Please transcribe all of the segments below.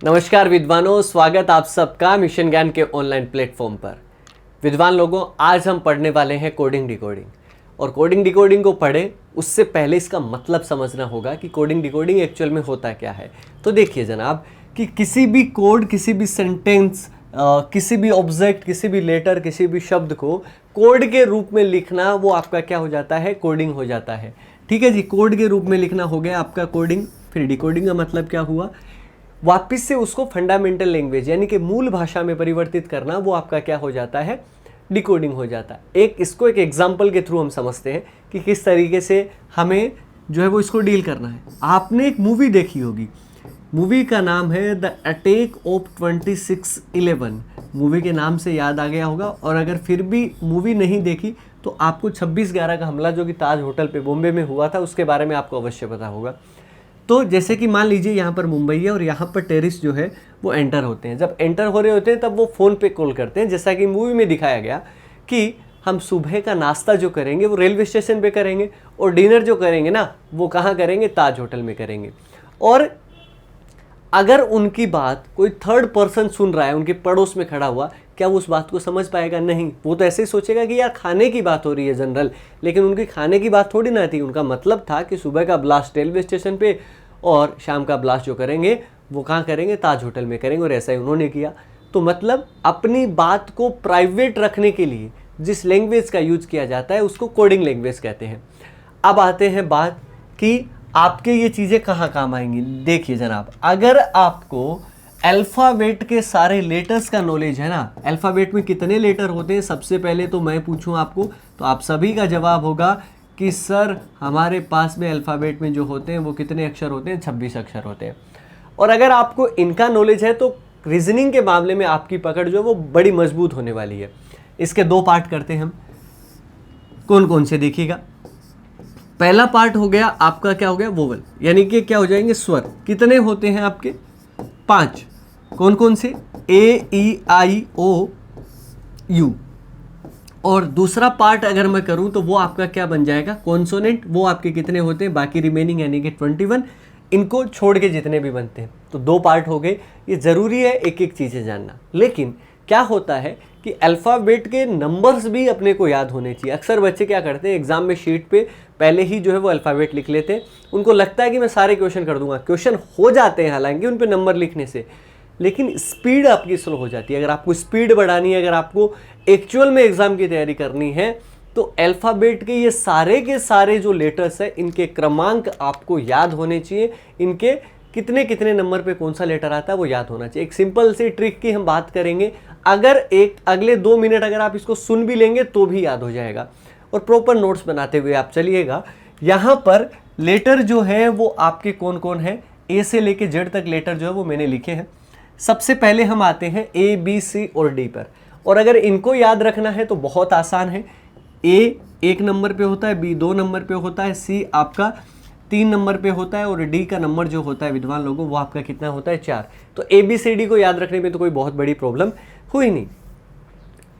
नमस्कार विद्वानों, स्वागत आप सबका मिशन ज्ञान के ऑनलाइन प्लेटफॉर्म पर। विद्वान लोगों, आज हम पढ़ने वाले हैं कोडिंग डिकोडिंग। और कोडिंग डिकोडिंग को पढ़ें उससे पहले इसका मतलब समझना होगा कि कोडिंग डिकोडिंग एक्चुअल में होता क्या है। तो देखिए जनाब कि किसी भी कोड, किसी भी सेंटेंस, किसी भी ऑब्जेक्ट, किसी भी लेटर, किसी भी शब्द को कोड के रूप में लिखना, वो आपका क्या हो जाता है? कोडिंग हो जाता है। ठीक है जी, कोड के रूप में लिखना हो गया आपका कोडिंग। फिर डिकोडिंग का मतलब क्या हुआ? वापस से उसको फंडामेंटल लैंग्वेज यानी कि मूल भाषा में परिवर्तित करना, वो आपका क्या हो जाता है? डिकोडिंग हो जाता है। इसको एक एग्जाम्पल के थ्रू हम समझते हैं कि किस तरीके से हमें जो है वो इसको डील करना है। आपने एक मूवी देखी होगी, मूवी का नाम है द अटैक ऑफ 26/11। मूवी के नाम से याद आ गया होगा। और अगर फिर भी मूवी नहीं देखी तो आपको 26/11 का हमला जो कि ताज होटल पे बॉम्बे में हुआ था, उसके बारे में आपको अवश्य पता होगा। तो जैसे कि मान लीजिए यहाँ पर मुंबई है और यहाँ पर टेररिस्ट जो है वो एंटर होते हैं। जब एंटर हो रहे होते हैं तब वो फ़ोन पे कॉल करते हैं, जैसा कि मूवी में दिखाया गया कि हम सुबह का नाश्ता जो करेंगे वो रेलवे स्टेशन पे करेंगे और डिनर जो करेंगे ना वो कहाँ करेंगे? ताज होटल में करेंगे। और अगर उनकी बात कोई थर्ड पर्सन सुन रहा है, उनके पड़ोस में खड़ा हुआ, क्या वो उस बात को समझ पाएगा? नहीं। वो तो ऐसे ही सोचेगा कि यार खाने की बात हो रही है जनरल, लेकिन उनकी खाने की बात थोड़ी ना थी। उनका मतलब था कि सुबह का ब्लास्ट रेलवे स्टेशन पे और शाम का ब्लास्ट जो करेंगे वो कहाँ करेंगे? ताज होटल में करेंगे। और ऐसा ही उन्होंने किया। तो मतलब अपनी बात को प्राइवेट रखने के लिए जिस लैंग्वेज का यूज किया जाता है उसको कोडिंग लैंग्वेज कहते हैं। अब आते हैं बात कि आपके ये चीज़ें कहाँ काम आएंगी। देखिए जनाब, अगर आपको अल्फ़ाबेट के सारे लेटर्स का नॉलेज है ना, अल्फ़ाबेट में कितने लेटर होते हैं, सबसे पहले तो मैं पूछूं आपको तो आप सभी का जवाब होगा कि सर हमारे पास में अल्फ़ाबेट में जो होते हैं वो कितने अक्षर होते हैं? 26 अक्षर होते हैं। और अगर आपको इनका नॉलेज है तो रीजनिंग के मामले में आपकी पकड़ जो है वो बड़ी मजबूत होने वाली है। इसके दो पार्ट करते हैं हम। कौन कौन से देखिएगा। पहला पार्ट हो गया आपका, क्या हो गया? वोवल, यानी कि क्या हो जाएंगे? स्वर। कितने होते हैं आपके? 5। कौन कौन से? ए, ई, आई, ओ, यू। और दूसरा पार्ट अगर मैं करूं तो वो आपका क्या बन जाएगा? कॉन्सोनेंट। वो आपके कितने होते हैं? बाकी रिमेनिंग यानी कि 21, इनको छोड़ के जितने भी बनते हैं। तो दो पार्ट हो गए। ये ज़रूरी है एक एक चीज़ें जानना। लेकिन क्या होता है कि अल्फ़ाबेट के नंबर्स भी अपने को याद होने चाहिए। अक्सर बच्चे क्या करते हैं, एग्जाम में शीट पे पहले ही जो है वो अल्फ़ाबेट लिख लेते हैं। उनको लगता है कि मैं सारे क्वेश्चन कर दूंगा। क्वेश्चन हो जाते हैं हालांकि उन पे नंबर लिखने से, लेकिन स्पीड आपकी स्लो हो जाती है। अगर आपको स्पीड बढ़ानी है, अगर आपको एक्चुअल में एग्जाम की तैयारी करनी है, तो अल्फ़ाबेट के ये सारे के सारे जो लेटर्स है इनके क्रमांक आपको याद होने चाहिए। इनके कितने कितने नंबर पे कौन सा लेटर आता है वो याद होना चाहिए। एक सिंपल सी ट्रिक की हम बात करेंगे। अगर एक अगले 2 मिनट अगर आप इसको सुन भी लेंगे तो भी याद हो जाएगा। और प्रॉपर नोट्स बनाते हुए आप चलिएगा। यहाँ पर लेटर जो है वो आपके कौन कौन है? ए से लेके जेड तक लेटर जो है वो मैंने लिखे हैं। सबसे पहले हम आते हैं ए, बी, सी और डी पर। और अगर इनको याद रखना है तो बहुत आसान है। ए 1 नंबर पे होता है, बी 2 नंबर पे होता है, सी आपका 3 नंबर पे होता है और डी का नंबर जो होता है विद्वान लोगों वो आपका कितना होता है? 4। तो ए, बी, सी, डी को याद रखने में तो कोई बहुत बड़ी प्रॉब्लम हुई नहीं।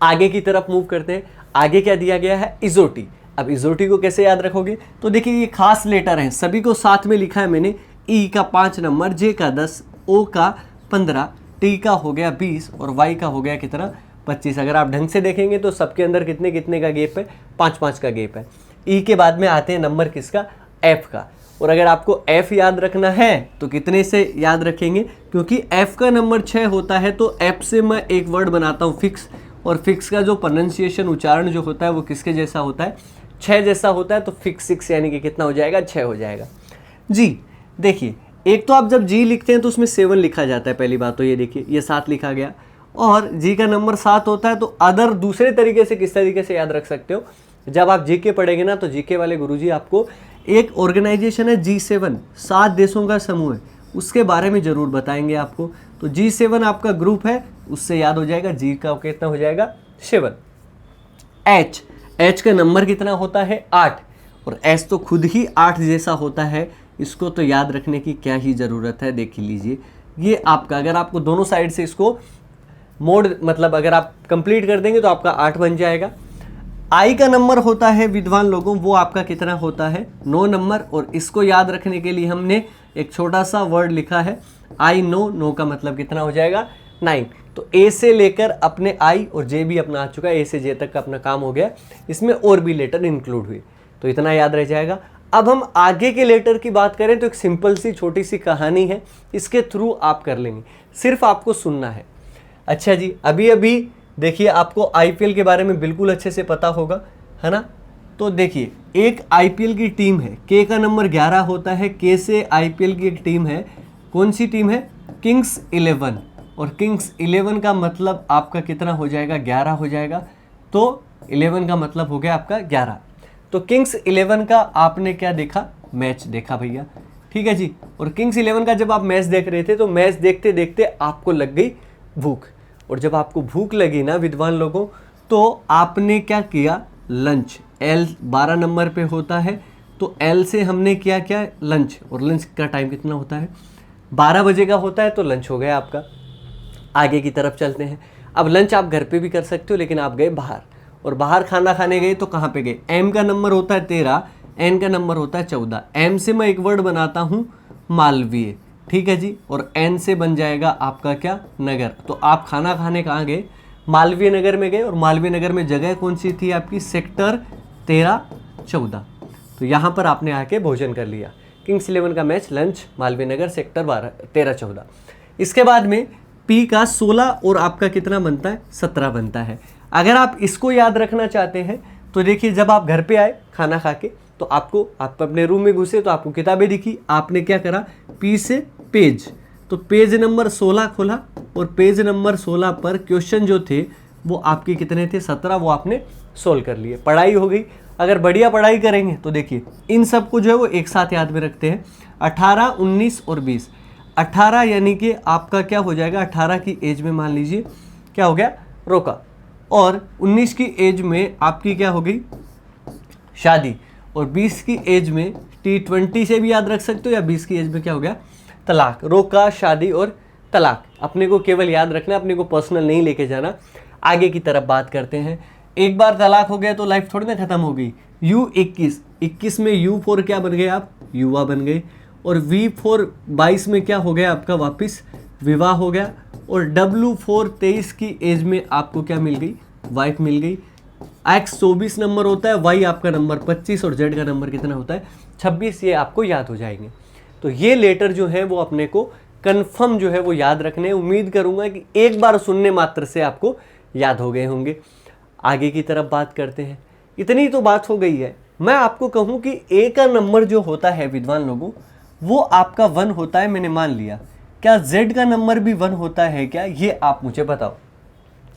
आगे की तरफ मूव करते हैं। आगे क्या दिया गया है? इजोटी। अब इजोटी को कैसे याद रखोगे? तो देखिए ये खास लेटर हैं, सभी को साथ में लिखा है मैंने। ई का 5 नंबर, जे का 10, ओ का 15, टी का हो गया 20 और वाई का हो गया कितना? 25। अगर आप ढंग से देखेंगे तो सबके अंदर कितने कितने का गैप है? 5-5 का गैप है। ई के बाद में आते हैं नंबर किसका? एफ का। और अगर आपको एफ याद रखना है तो कितने से याद रखेंगे? क्योंकि एफ का नंबर 6 होता है तो एफ से मैं एक वर्ड बनाता हूँ फिक्स। और फिक्स का जो प्रोनाउंसिएशन, उच्चारण जो होता है वो किसके जैसा होता है? 6 जैसा होता है। तो फिक्स 6 यानी कि कितना हो जाएगा? 6 हो जाएगा। जी देखिए, एक तो आप जब जी लिखते हैं तो उसमें 7 लिखा जाता है। पहली बात तो ये देखिए, ये 7 लिखा गया। और जी का नंबर 7 होता है। तो अदर दूसरे तरीके से किस तरीके से याद रख सकते हो? जब आप जीके पढ़ेंगे ना तो जीके वाले गुरुजी आपको एक ऑर्गेनाइजेशन है G7, 7 देशों का समूह है, उसके बारे में जरूर बताएंगे आपको। तो G7 आपका ग्रुप है, उससे याद हो जाएगा। जी का कितना हो जाएगा? 7। एच का नंबर कितना होता है? 8। और एस तो खुद ही 8 जैसा होता है। इसको तो याद रखने की क्या ही ज़रूरत है। देख लीजिए ये आपका, अगर आपको दोनों साइड से इसको मोड मतलब अगर आप कंप्लीट कर देंगे तो आपका 8 बन जाएगा। आई का नंबर होता है विद्वान लोगों, वो आपका कितना होता है? 9 नंबर। और इसको याद रखने के लिए हमने एक छोटा सा वर्ड लिखा है आई नो, नो का मतलब कितना हो जाएगा 9। तो ए से लेकर अपने आई और जे भी अपना आ चुका है, ए से जे तक का अपना काम हो गया, इसमें और भी लेटर इंक्लूड हुए, तो इतना याद रह जाएगा। अब हम आगे के लेटर की बात करें तो एक सिंपल सी छोटी सी कहानी है, इसके थ्रू आप कर लेंगे, सिर्फ आपको सुनना है। अच्छा जी, अभी अभी देखिए आपको आईपीएल के बारे में बिल्कुल अच्छे से पता होगा, है ना। तो देखिए एक आईपीएल की टीम है, के का नंबर 11 होता है, के से आईपीएल की एक टीम है, कौन सी टीम है, किंग्स 11, और किंग्स 11 का मतलब आपका कितना हो जाएगा, 11 हो जाएगा। तो 11 का मतलब हो गया आपका 11। तो किंग्स 11 का आपने क्या देखा, मैच देखा भैया, ठीक है जी। और किंग्स 11 का जब आप मैच देख रहे थे तो मैच देखते देखते आपको लग गई भूख, और जब आपको भूख लगी ना विद्वान लोगों, तो आपने क्या किया, लंच, एल 12 नंबर पे होता है, तो एल से हमने क्या किया, लंच, और लंच का टाइम कितना होता है, 12 बजे का होता है, तो लंच हो गया आपका। आगे की तरफ चलते हैं। अब लंच आप घर पे भी कर सकते हो, लेकिन आप गए बाहर, और बाहर खाना खाने गए तो कहाँ पे गए, एम का नंबर होता है 13, एन का नंबर होता है 14, एम से मैं एक वर्ड बनाता हूँ मालवीय, ठीक है जी, और एन से बन जाएगा आपका क्या, नगर। तो आप खाना खाने कहाँ गए, मालवीय नगर में गए, और मालवीय नगर में जगह कौन सी थी आपकी, सेक्टर 13-14। तो यहाँ पर आपने आके भोजन कर लिया। किंग्स 11 का match, lunch, Malviya Nagar, sector 13-14। इसके बाद में पी का 16 और आपका कितना बनता है, 17 बनता है। अगर आप इसको याद रखना चाहते हैं तो देखिए, जब आप घर पे आए खाना खा के, तो आप अपने रूम में घुसे तो आपको किताबें दिखी, आपने क्या करा, पी से पेज, तो पेज नंबर 16 खोला, और पेज नंबर 16 पर क्वेश्चन जो थे वो आपके कितने थे, 17, वो आपने सोल्व कर लिए, पढ़ाई हो गई। अगर बढ़िया पढ़ाई करेंगे तो देखिए इन सब को जो है वो एक साथ याद में रखते हैं, 18, 19 और 20। 18 यानी कि आपका क्या हो जाएगा, 18 की एज में मान लीजिए क्या हो गया, रोका, और 19 की एज में आपकी क्या हो गई, शादी, और 20 की एज में T20 से भी याद रख सकते हो, या 20 की एज में क्या हो गया, तलाक। रोका, शादी और तलाक, अपने को केवल याद रखना, अपने को पर्सनल नहीं लेके जाना। आगे की तरफ बात करते हैं। एक बार तलाक हो गया तो लाइफ थोड़ी ना खत्म हो गई। U21 में U4 क्या बन गए आप, युवा बन गए, और V4 22 में क्या हो गया आपका, वापस विवाह हो गया, और W4 23 की एज में आपको क्या मिल गई, वाइफ मिल गई। X 24 नंबर होता है, Y आपका नंबर 25, और Z का नंबर कितना होता है, 26। ये आपको याद हो जाएंगे। तो ये लेटर जो है वो अपने को कन्फर्म जो है वो याद रखने, उम्मीद करूंगा कि एक बार सुनने मात्र से आपको याद हो गए होंगे। आगे की तरफ बात करते हैं। इतनी तो बात हो गई है। मैं आपको कहूं कि ए का नंबर जो होता है विद्वान लोगों, वो आपका 1 होता है, मैंने मान लिया। क्या जेड का नंबर भी 1 होता है क्या, ये आप मुझे बताओ।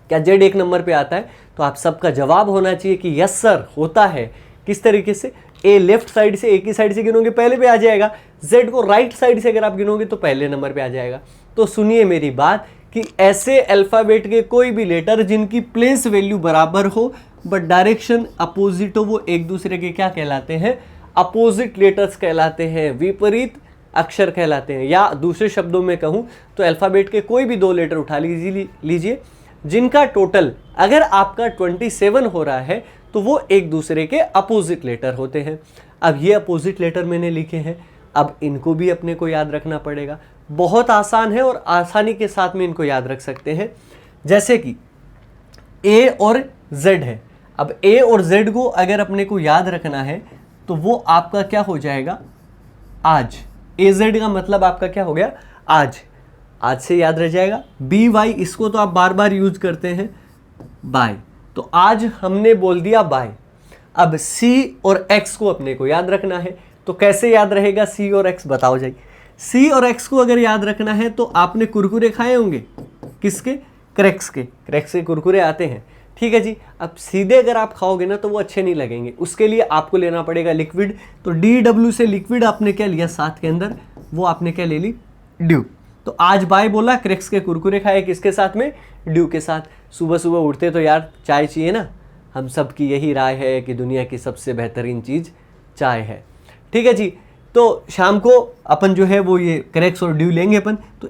क्या जेड एक नंबर पे आता है? तो आप सबका जवाब होना चाहिए कि यस सर होता है। किस तरीके से? ए लेफ्ट साइड से, एक ही साइड से गिनोगे पहले पे आ जाएगा, जेड को राइट साइड से अगर आप गिनोगे तो पहले नंबर पे आ जाएगा। तो सुनिए मेरी बात कि ऐसे अल्फाबेट के कोई भी लेटर जिनकी प्लेस वैल्यू बराबर हो बट डायरेक्शन अपोजिट हो, वो एक दूसरे के क्या कहलाते हैं? अपोजिट लेटर्स कहलाते हैं, विपरीत अक्षर कहलाते हैं। या दूसरे शब्दों में कहूं तो अल्फाबेट के कोई भी 2 लेटर उठा लीजिए जिनका टोटल अगर आपका 27 हो रहा है तो वो एक दूसरे के अपोजिट लेटर होते हैं। अब ये अपोजिट लेटर मैंने लिखे हैं, अब इनको भी अपने को याद रखना पड़ेगा। बहुत आसान है और आसानी के साथ में इनको याद रख सकते हैं। जैसे कि ए और जेड है, अब ए और जेड को अगर अपने को याद रखना है तो वो आपका क्या हो जाएगा? आज। ए जेड का मतलब आपका क्या हो गया? आज। आज से याद रह जाएगा। बी वाई, इसको तो आप बार बार यूज करते हैं, बाय। तो आज हमने बोल दिया बाय। अब सी और एक्स को अपने को याद रखना है, तो कैसे याद रहेगा सी और एक्स? बताओ जाइए। सी और एक्स को अगर याद रखना है तो आपने कुरकुरे खाए होंगे, किसके? क्रैक्स के। क्रैक्स के कुरकुरे आते हैं, ठीक है जी। अब सीधे अगर आप खाओगे ना तो वो अच्छे नहीं लगेंगे, उसके लिए आपको लेना पड़ेगा लिक्विड। तो DW से लिक्विड आपने क्या लिया साथ के अंदर? वो आपने क्या ले ली? ड्यू। तो आज बाय बोला, क्रैक्स के कुरकुरे खाए, किसके साथ में? ड्यू के साथ। सुबह सुबह उठते तो यार चाय चाहिए ना, हम सब की यही राय है कि दुनिया की सबसे बेहतरीन चीज़ चाय है, ठीक है जी। तो शाम को अपन जो है वो ये क्रैक्स और ड्यू लेंगे अपन। तो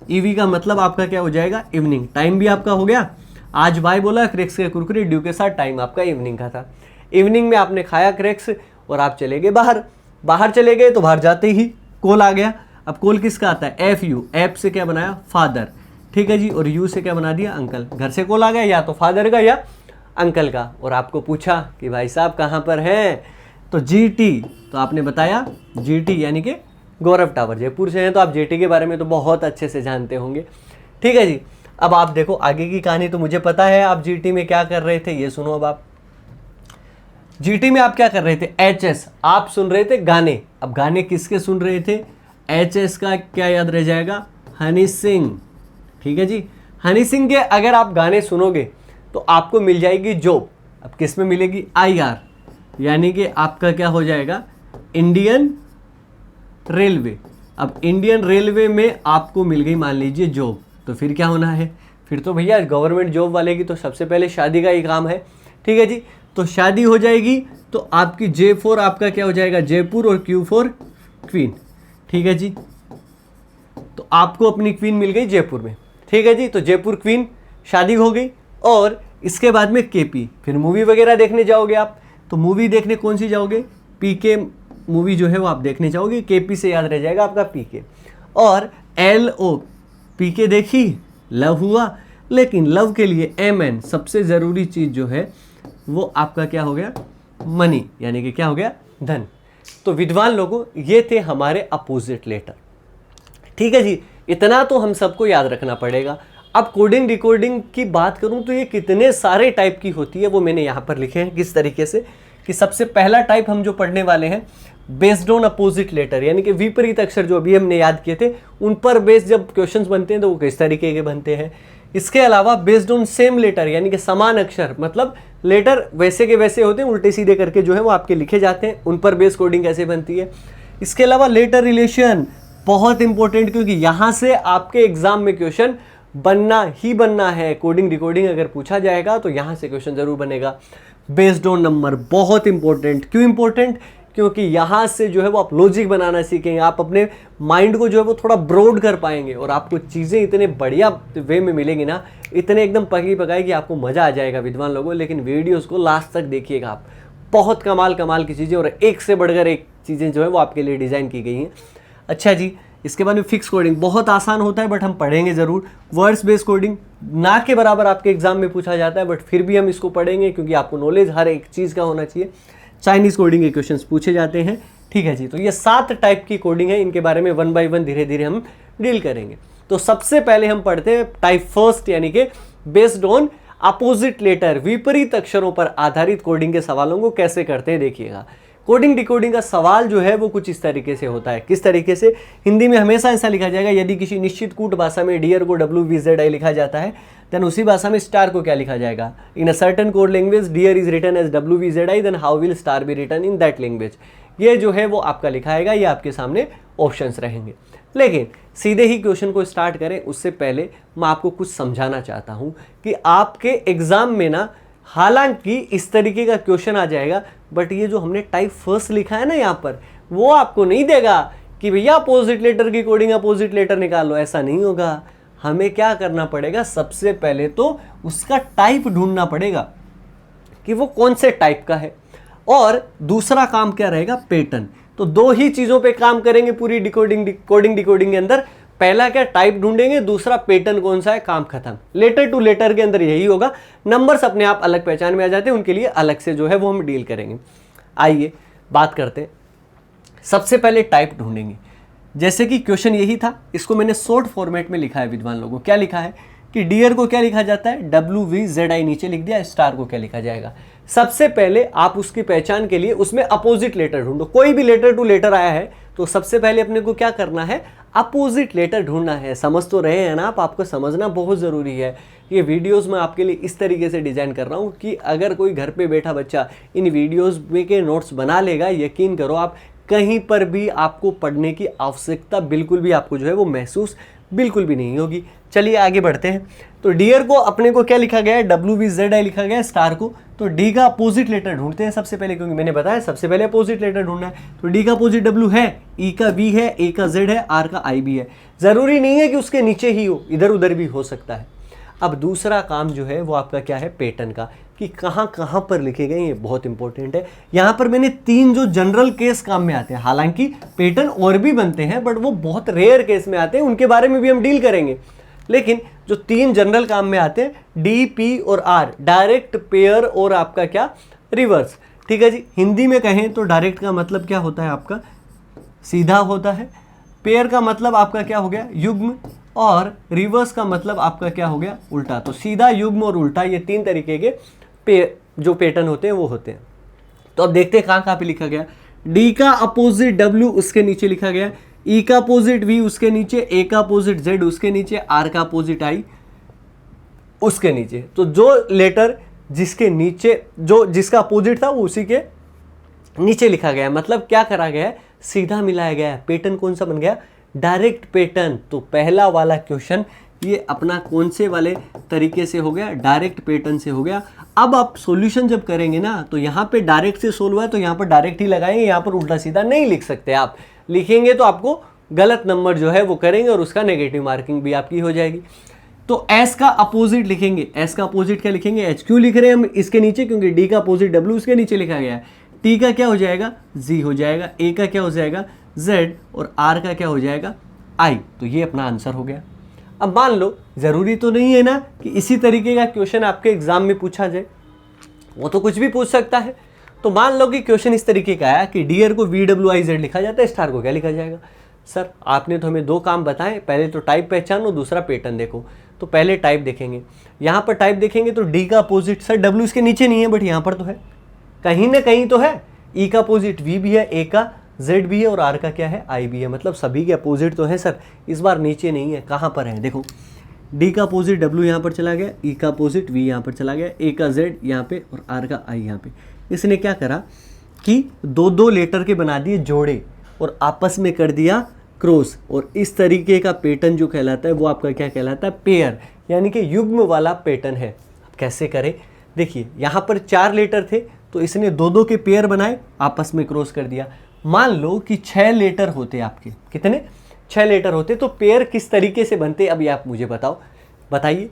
ईवी का मतलब आपका क्या हो जाएगा? इवनिंग। टाइम भी आपका हो गया। आज बाय बोला, क्रैक्स के कुरकुरे ड्यू के साथ, टाइम आपका इवनिंग का था। इवनिंग में आपने खाया क्रैक्स और आप चले गए बाहर। बाहर चले गए तो बाहर जाते ही कॉल आ गया। अब कोल किसका आता है, एफ यू, एफ से क्या बनाया, फादर, ठीक है जी, और यू से क्या बना दिया, अंकल। घर से कॉल आ गया या तो फादर का या अंकल का, और आपको पूछा कि भाई साहब कहाँ पर हैं, तो जीटी, तो आपने बताया जीटी यानी कि गौरव टावर, जयपुर से हैं, तो आप जीटी के बारे में तो बहुत अच्छे से जानते होंगे, ठीक है जी। अब आप देखो आगे की कहानी तो मुझे पता है, आप जीटी में क्या कर रहे थे, ये सुनो। अब आप जीटी में आप क्या कर रहे थे, एचएस, आप सुन रहे थे गाने। अब गाने किसके सुन रहे थे, एचएस का क्या याद रह जाएगा, हनी सिंह, ठीक है जी। हनी सिंह के अगर आप गाने सुनोगे तो आपको मिल जाएगी जॉब। अब किस में मिलेगी, आईआर, यानी कि आपका क्या हो जाएगा, इंडियन रेलवे। अब इंडियन रेलवे में आपको मिल गई मान लीजिए जॉब, तो फिर क्या होना है, फिर तो भैया गवर्नमेंट जॉब वाले की तो सबसे पहले शादी का ही काम है, ठीक है जी। तो शादी हो जाएगी तो आपकी J4 आपका क्या हो जाएगा, जयपुर, और Q4 क्वीन, ठीक है जी। तो आपको अपनी क्वीन मिल गई जयपुर में, ठीक है जी। तो जयपुर क्वीन शादी हो गई, और इसके बाद में केपी, फिर मूवी वगैरह देखने जाओगे आप, तो मूवी देखने कौन सी जाओगे, पीके मूवी जो है वो आप देखने जाओगे, केपी से याद रह जाएगा आपका पीके। और LO, पीके देखी, लव हुआ, लेकिन लव के लिए MN सबसे ज़रूरी चीज़ जो है वो आपका क्या हो गया, मनी, यानी कि क्या हो गया, धन। तो विद्वान लोगों, ये थे हमारे अपोजिट लेटर, ठीक है जी। इतना तो हम सबको याद रखना पड़ेगा। अब कोडिंग डिकोडिंग की बात करूं तो ये कितने सारे टाइप की होती है वो मैंने यहाँ पर लिखे हैं किस तरीके से, कि सबसे पहला टाइप हम जो पढ़ने वाले हैं बेस्ड ऑन अपोजिट लेटर, यानी कि विपरीत अक्षर जो अभी हमने याद किए थे उन पर बेस्ड जब क्वेश्चंस बनते हैं तो वो किस तरीके के बनते हैं। इसके अलावा बेस्ड ऑन सेम लेटर, यानी कि समान अक्षर, मतलब लेटर वैसे के वैसे होते हैं, उल्टे सीधे करके जो है वो आपके लिखे जाते हैं, उन पर बेस कोडिंग कैसे बनती है। इसके अलावा लेटर रिलेशन बहुत इंपॉर्टेंट, क्योंकि यहाँ से आपके एग्जाम में क्वेश्चन बनना ही बनना है। कोडिंग डिकोडिंग अगर पूछा जाएगा तो यहाँ से क्वेश्चन जरूर बनेगा। बेस्ड ऑन नंबर बहुत इंपॉर्टेंट, क्यों इंपॉर्टेंट, क्योंकि यहाँ से जो है वो आप लॉजिक बनाना सीखेंगे, आप अपने माइंड को जो है वो थोड़ा ब्रॉड कर पाएंगे, और आपको चीज़ें इतने बढ़िया वे में मिलेंगी ना, इतने एकदम पकी पकाई कि आपको मज़ा आ जाएगा विद्वान लोगों। लेकिन वीडियोस को लास्ट तक देखिएगा आप, बहुत कमाल कमाल की चीज़ें, और एक से बढ़कर एक चीज़ें जो है वो आपके लिए डिज़ाइन की गई हैं। अच्छा जी, इसके बाद में फिक्स कोडिंग बहुत आसान होता है, बट हम पढ़ेंगे ज़रूर। वर्ड्स बेस्ड कोडिंग ना के बराबर आपके एग्जाम में पूछा जाता है, बट फिर भी हम इसको पढ़ेंगे क्योंकि आपको नॉलेज हर एक चीज़ का होना चाहिए। चाइनीज़ कोडिंग के क्वेश्चंस पूछे जाते हैं, ठीक है जी। तो ये 7 टाइप की कोडिंग है, इनके बारे में 1 बाय 1 धीरे धीरे हम डील करेंगे। तो सबसे पहले हम पढ़ते हैं टाइप फर्स्ट, यानी कि बेस्ड ऑन अपोजिट लेटर, विपरीत अक्षरों पर आधारित कोडिंग के सवालों को कैसे करते हैं देखिएगा। कोडिंग डिकोडिंग का सवाल जो है वो कुछ इस तरीके से होता है। किस तरीके से, हिंदी में हमेशा ऐसा लिखा जाएगा, यदि किसी निश्चित कूट भाषा में डियर को WVZI लिखा जाता है, देन उसी भाषा में स्टार को क्या लिखा जाएगा। In a certain code language dear is written as WVZI, then how will star be written in that language. ये जो है वो आपका लिखा आएगा, ये आपके सामने ऑप्शंस रहेंगे। लेकिन सीधे ही क्वेश्चन को स्टार्ट करें उससे पहले मैं आपको कुछ समझाना चाहता हूँ कि आपके एग्जाम में ना, हालांकि इस तरीके का क्वेश्चन आ जाएगा, बट ये जो हमने टाइप फर्स्ट लिखा है ना यहाँ पर, वो आपको नहीं देगा कि भैया अपोजिट लेटर की कोडिंग अपोजिट लेटर निकाल लो, ऐसा नहीं होगा। हमें क्या करना पड़ेगा, सबसे पहले तो उसका टाइप ढूंढना पड़ेगा कि वो कौन से टाइप का है, और दूसरा काम क्या रहेगा, पैटर्न। तो 2 ही चीज़ों पे काम करेंगे पूरी कोडिंग डिकोडिंग के अंदर। पहला क्या, टाइप ढूंढेंगे, दूसरा पैटर्न कौन सा है, काम खत्म। लेटर टू लेटर के अंदर यही होगा। नंबर्स अपने आप अलग पहचान में आ जाते हैं, उनके लिए अलग से जो है वो हम डील करेंगे। आइए बात करते हैं। सबसे पहले टाइप ढूंढेंगे, जैसे कि क्वेश्चन यही था, इसको मैंने शॉर्ट फॉर्मेट में लिखा है विद्वान लोगों। क्या लिखा है कि डियर को क्या लिखा जाता है, WVZI नीचे लिख दिया, स्टार को क्या लिखा जाएगा। सबसे पहले आप उसकी पहचान के लिए उसमें अपोजिट लेटर ढूंढो। कोई भी लेटर टू लेटर आया है तो सबसे पहले अपने को क्या करना है, अपोजिट लेटर ढूंढना है। समझ तो रहे हैं ना आप, आपको समझना बहुत ज़रूरी है। ये वीडियोस मैं आपके लिए इस तरीके से डिज़ाइन कर रहा हूँ कि अगर कोई घर पे बैठा बच्चा इन वीडियोस में के नोट्स बना लेगा, यकीन करो आप कहीं पर भी आपको पढ़ने की आवश्यकता बिल्कुल भी आपको जो है वो महसूस बिल्कुल भी नहीं होगी। चलिए आगे बढ़ते हैं। तो डियर को अपने को क्या लिखा गया है, WVZI लिखा गया है, स्टार को। तो डी का अपोजिट लेटर ढूंढते हैं सबसे पहले, क्योंकि मैंने बताया सबसे पहले अपोजिट लेटर ढूंढना है। तो डी का अपोजिट W है, ई का V है, ए का Z है, आर का I भी है। जरूरी नहीं है कि उसके नीचे ही हो, इधर उधर भी हो सकता है। अब दूसरा काम जो है वो आपका क्या है, पैटर्न का, कि कहाँ कहाँ पर लिखे गए, ये बहुत इंपॉर्टेंट है। यहाँ पर मैंने 3 जो जनरल केस काम में आते हैं, हालांकि पैटर्न और भी बनते हैं बट वो बहुत रेयर केस में आते हैं, उनके बारे में भी हम डील करेंगे। लेकिन जो 3 जनरल काम में आते हैं, डी, पी और आर, डायरेक्ट, पेयर और आपका क्या, रिवर्स। ठीक है जी। हिंदी में कहें तो डायरेक्ट का मतलब क्या होता है आपका, सीधा होता है। पेयर का मतलब आपका क्या हो गया, युग्म। और रिवर्स का मतलब आपका क्या हो गया, उल्टा। तो सीधा, युग्म और उल्टा, ये 3 तरीके के जो पैटर्न होते हैं वो होते हैं। तो अब देखते हैं कहाँ कहाँ पे लिखा गया। डी का अपोजिट डब्ल्यू उसके नीचे लिखा गया, ई का अपोजिट वी उसके नीचे, ए का अपोजिट जेड उसके नीचे, आर का अपोजिट आई उसके नीचे। तो जो लेटर जिसके नीचे, जो जिसका अपोजिट था वो उसी के नीचे लिखा गया। मतलब क्या करा गया है, सीधा मिलाया गया है। पैटर्न कौन सा बन गया, डायरेक्ट पैटर्न। तो पहला वाला क्वेश्चन ये अपना कौन से वाले तरीके से हो गया, डायरेक्ट पैटर्न से हो गया। अब आप सॉल्यूशन जब करेंगे ना, तो यहाँ पे डायरेक्ट से सोल्व हुआ है तो यहाँ पर डायरेक्ट ही लगाएंगे, यहाँ पर उल्टा सीधा नहीं लिख सकते। आप लिखेंगे तो आपको गलत नंबर जो है वो करेंगे और उसका नेगेटिव मार्किंग भी आपकी हो जाएगी। तो एस का अपोजिट लिखेंगे, एस का अपोजिट क्या लिखेंगे, एच। क्यों लिख रहे हैं हम इसके नीचे, क्योंकि डी का अपोजिट डब्ल्यू उसके नीचे लिखा गया है। टी का क्या हो जाएगा, जी हो जाएगा। ए का क्या हो जाएगा, जेड। और आर का क्या हो जाएगा, आई। तो ये अपना आंसर हो गया। अब मान लो, जरूरी तो नहीं है ना कि इसी तरीके का क्वेश्चन आपके एग्जाम में पूछा जाए, वो तो कुछ भी पूछ सकता है। तो मान लो कि क्वेश्चन इस तरीके का है कि डियर को VWIZ लिखा जाता है, स्टार को क्या लिखा जाएगा। सर आपने तो हमें 2 काम बताए, पहले तो टाइप पहचानो, दूसरा पैटर्न देखो। तो पहले टाइप देखेंगे, यहाँ पर टाइप देखेंगे तो डी का अपोजिट, सर डब्ल्यू इसके नीचे नहीं है बट यहाँ पर तो है, कहीं ना कहीं तो है। ई का अपोजिट वी भी है, ए का जेड भी है और आर का क्या है, आई भी है। मतलब सभी के अपोजिट तो है सर, इस बार नीचे नहीं है, कहाँ पर है देखो। डी का अपोजिट डब्ल्यू यहाँ पर चला गया, ई का अपोजिट वी यहाँ पर चला गया, ए का जेड यहाँ पे और आर का आई यहाँ पे। इसने क्या करा कि 2-2 लेटर के बना दिए जोड़े और आपस में कर दिया क्रॉस। और इस तरीके का पैटर्न जो कहलाता है वो आपका क्या कहलाता है, पेयर, यानी कि युग्म वाला पैटर्न है। अब कैसे करें, देखिए यहाँ पर 4 लेटर थे तो इसने 2-2 के पेयर बनाए, आपस में क्रॉस कर दिया। मान लो कि 6 लेटर होते आपके, कितने, 6 लेटर होते, तो पेयर किस तरीके से बनते, अभी आप मुझे बताइए।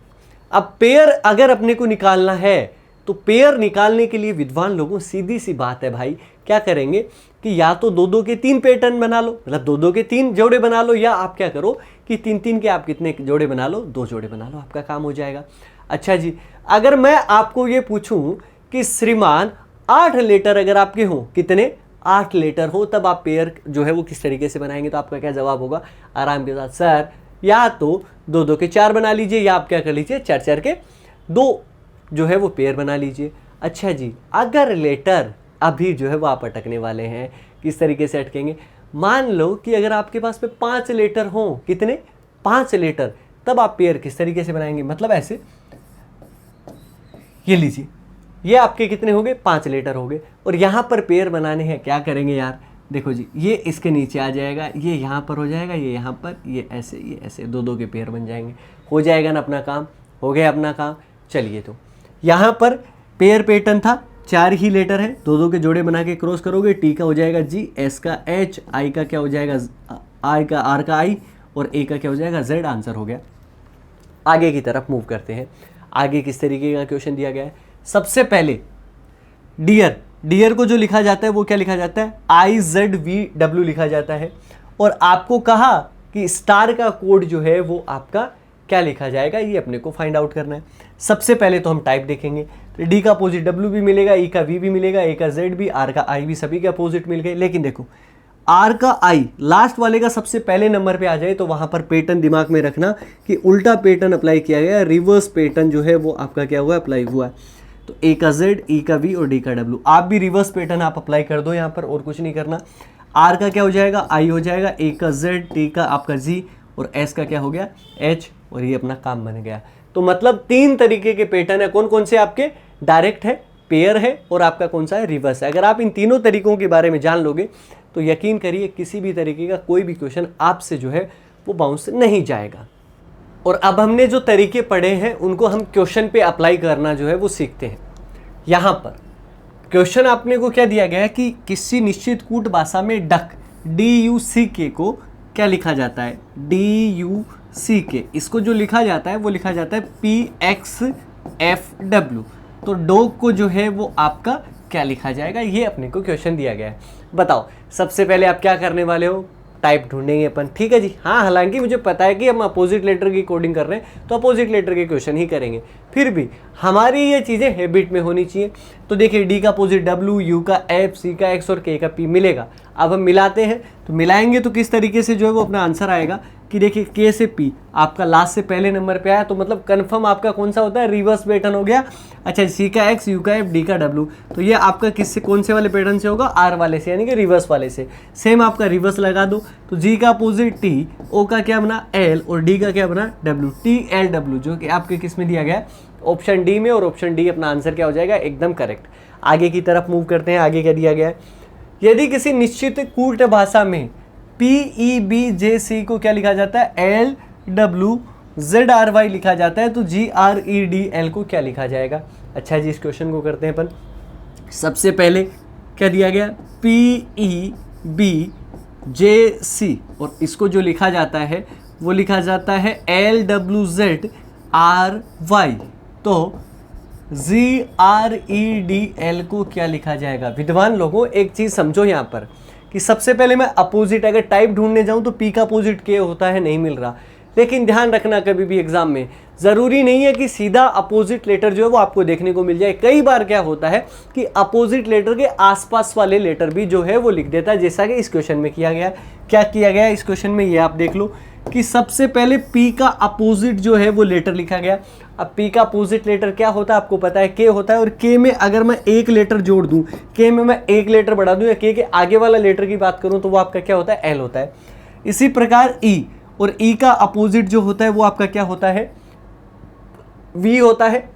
अब पेयर अगर अपने को निकालना है तो पेयर निकालने के लिए विद्वान लोगों, सीधी सी बात है भाई, क्या करेंगे कि या तो 2-2 के 3 पैटर्न बना लो, मतलब 2-2 के 3 जोड़े बना लो, या आप क्या करो कि 3-3 के आप कितने जोड़े बना लो, 2 जोड़े बना लो, आपका काम हो जाएगा। अच्छा जी, अगर मैं आपको ये पूछूं कि श्रीमान 8 लेटर अगर आपके हों, कितने, 8 लेटर हो, तब आप पेयर जो है वो किस तरीके से बनाएंगे, तो आपका क्या जवाब होगा आराम के साथ, सर या तो 2-2 के 4 बना लीजिए, या आप क्या कर लीजिए 4-4 के 2 जो है वो पेयर बना लीजिए। अच्छा जी, अगर लेटर अभी जो है वो आप अटकने वाले हैं, किस तरीके से अटकेंगे, मान लो कि अगर आपके पास में 5 लेटर हों, कितने, 5 लेटर, तब आप पेयर किस तरीके से बनाएंगे, मतलब ऐसे, ये लीजिए, ये आपके कितने हो गए, 5 लेटर हो गए। और यहाँ पर पेयर बनाने हैं, क्या करेंगे यार, देखो जी, ये इसके नीचे आ जाएगा, ये यहाँ पर हो जाएगा, ये यहाँ पर, ये ऐसे 2-2 के पेयर बन जाएंगे, हो जाएगा ना अपना काम, हो गया अपना काम। चलिए, तो यहाँ पर पेयर पैटर्न था, 4 ही लेटर है, 2-2 के जोड़े बना के क्रॉस करोगे, टी का हो जाएगा जी, एस का एच, आई का क्या हो जाएगा, आई का आर का आई, और ए का क्या हो जाएगा, जेड। आंसर हो गया। आगे की तरफ मूव करते हैं। आगे किस तरीके का क्वेश्चन दिया गया है, सबसे पहले डियर को जो लिखा जाता है वो क्या लिखा जाता है, IZVW लिखा जाता है। और आपको कहा कि स्टार का कोड जो है वो आपका क्या लिखा जाएगा, ये अपने को फाइंड आउट करना है। सबसे पहले तो हम टाइप देखेंगे, तो डी का अपोजिट डब्ल्यू भी मिलेगा, ई का वी भी मिलेगा, ए का जेड भी, आर का आई भी, सभी के अपोजिट मिल गए। लेकिन देखो, आर का आई लास्ट वाले का सबसे पहले नंबर पे आ जाए तो वहां पर पैटर्न दिमाग में रखना कि उल्टा पैटर्न अप्लाई किया गया, रिवर्स पैटर्न जो है वो आपका क्या हुआ, अप्लाई हुआ है। तो ए का जेड, ई का वी और डी का डब्ल्यू, आप भी रिवर्स पैटर्न आप अप्लाई कर दो यहाँ पर, और कुछ नहीं करना। आर का क्या हो जाएगा, आई हो जाएगा, ए का जेड, टी का आपका जी, और एस का क्या हो गया, एच, और ये अपना काम बन गया। तो मतलब 3 तरीके के पैटर्न है, कौन कौन से आपके, डायरेक्ट है, पेयर है, और आपका कौन सा है, रिवर्स है। अगर आप इन तीनों तरीकों के बारे में जान लोगे तो यकीन करिए किसी भी तरीके का कोई भी क्वेश्चन आपसे जो है वो बाउंस नहीं जाएगा। और अब हमने जो तरीके पढ़े हैं उनको हम क्वेश्चन पे अप्लाई करना जो है वो सीखते हैं। यहाँ पर क्वेश्चन आपने को क्या दिया गया है कि किसी निश्चित कूट भाषा में डक, DUCK को क्या लिखा जाता है, DUCK सी के, इसको जो लिखा जाता है वो लिखा जाता है PXFW। तो डॉग को जो है वो आपका क्या लिखा जाएगा, ये अपने को क्वेश्चन दिया गया है। बताओ सबसे पहले आप क्या करने वाले हो, टाइप ढूंढेंगे अपन, ठीक है जी। हाँ, हालांकि मुझे पता है कि हम अपोजिट लेटर की कोडिंग कर रहे हैं तो अपोजिट लेटर के क्वेश्चन ही करेंगे, फिर भी हमारी ये चीज़ें हैबिट में होनी चाहिए। तो देखिए डी का अपोजिट W, U का F, C का X और K का P मिलेगा। अब हम मिलाते हैं, तो मिलाएंगे तो किस तरीके से जो है वो अपना आंसर आएगा कि देखिए K से P आपका लास्ट से पहले नंबर पे आया, तो मतलब कन्फर्म आपका कौन सा होता है, रिवर्स पैटर्न हो गया। अच्छा, C का X, U का F, D का W, तो ये आपका किससे, कौन से वाले पैटर्न से होगा, R वाले से, यानी कि रिवर्स वाले से। सेम आपका रिवर्स लगा दो, तो G का अपोजिट T, O का क्या बना L और D का क्या बना W, TLW, जो कि आपके किस में दिया गया है, ऑप्शन डी में। और ऑप्शन डी अपना आंसर क्या हो जाएगा, एकदम करेक्ट। आगे की तरफ मूव करते हैं, आगे क्या दिया गया है, यदि किसी निश्चित कूट भाषा में PEBJC को क्या लिखा जाता है, LWZRY लिखा जाता है, तो GREDL को क्या लिखा जाएगा। अच्छा जी, इस क्वेश्चन को करते हैं अपन। सबसे पहले क्या दिया गया, PEBJC, और इसको जो लिखा जाता है वो लिखा जाता है LWZRY, तो GREDL को क्या लिखा जाएगा। विद्वान लोगों, एक चीज समझो यहाँ पर कि सबसे पहले मैं अपोजिट अगर टाइप ढूंढने जाऊं तो P का अपोजिट K होता है, नहीं मिल रहा। लेकिन ध्यान रखना, कभी भी एग्जाम में जरूरी नहीं है कि सीधा अपोजिट लेटर जो है वो आपको देखने को मिल जाए। कई बार क्या होता है कि अपोजिट लेटर के आसपास वाले लेटर भी जो है वो लिख देता है, जैसा कि इस क्वेश्चन में किया गया। क्या किया गया इस क्वेश्चन में, ये आप देख लो कि सबसे पहले P का अपोजिट जो है वो लेटर लिखा गया। अब P का अपोजिट लेटर क्या होता है, आपको पता है K होता है, और K में अगर मैं एक लेटर जोड़ दूं, K में मैं एक लेटर बढ़ा दूं, या K के आगे वाला लेटर की बात करूं तो वो आपका क्या होता है, L होता है। इसी प्रकार E, और E का अपोजिट जो होता है वो आपका क्या होता है, V होता है।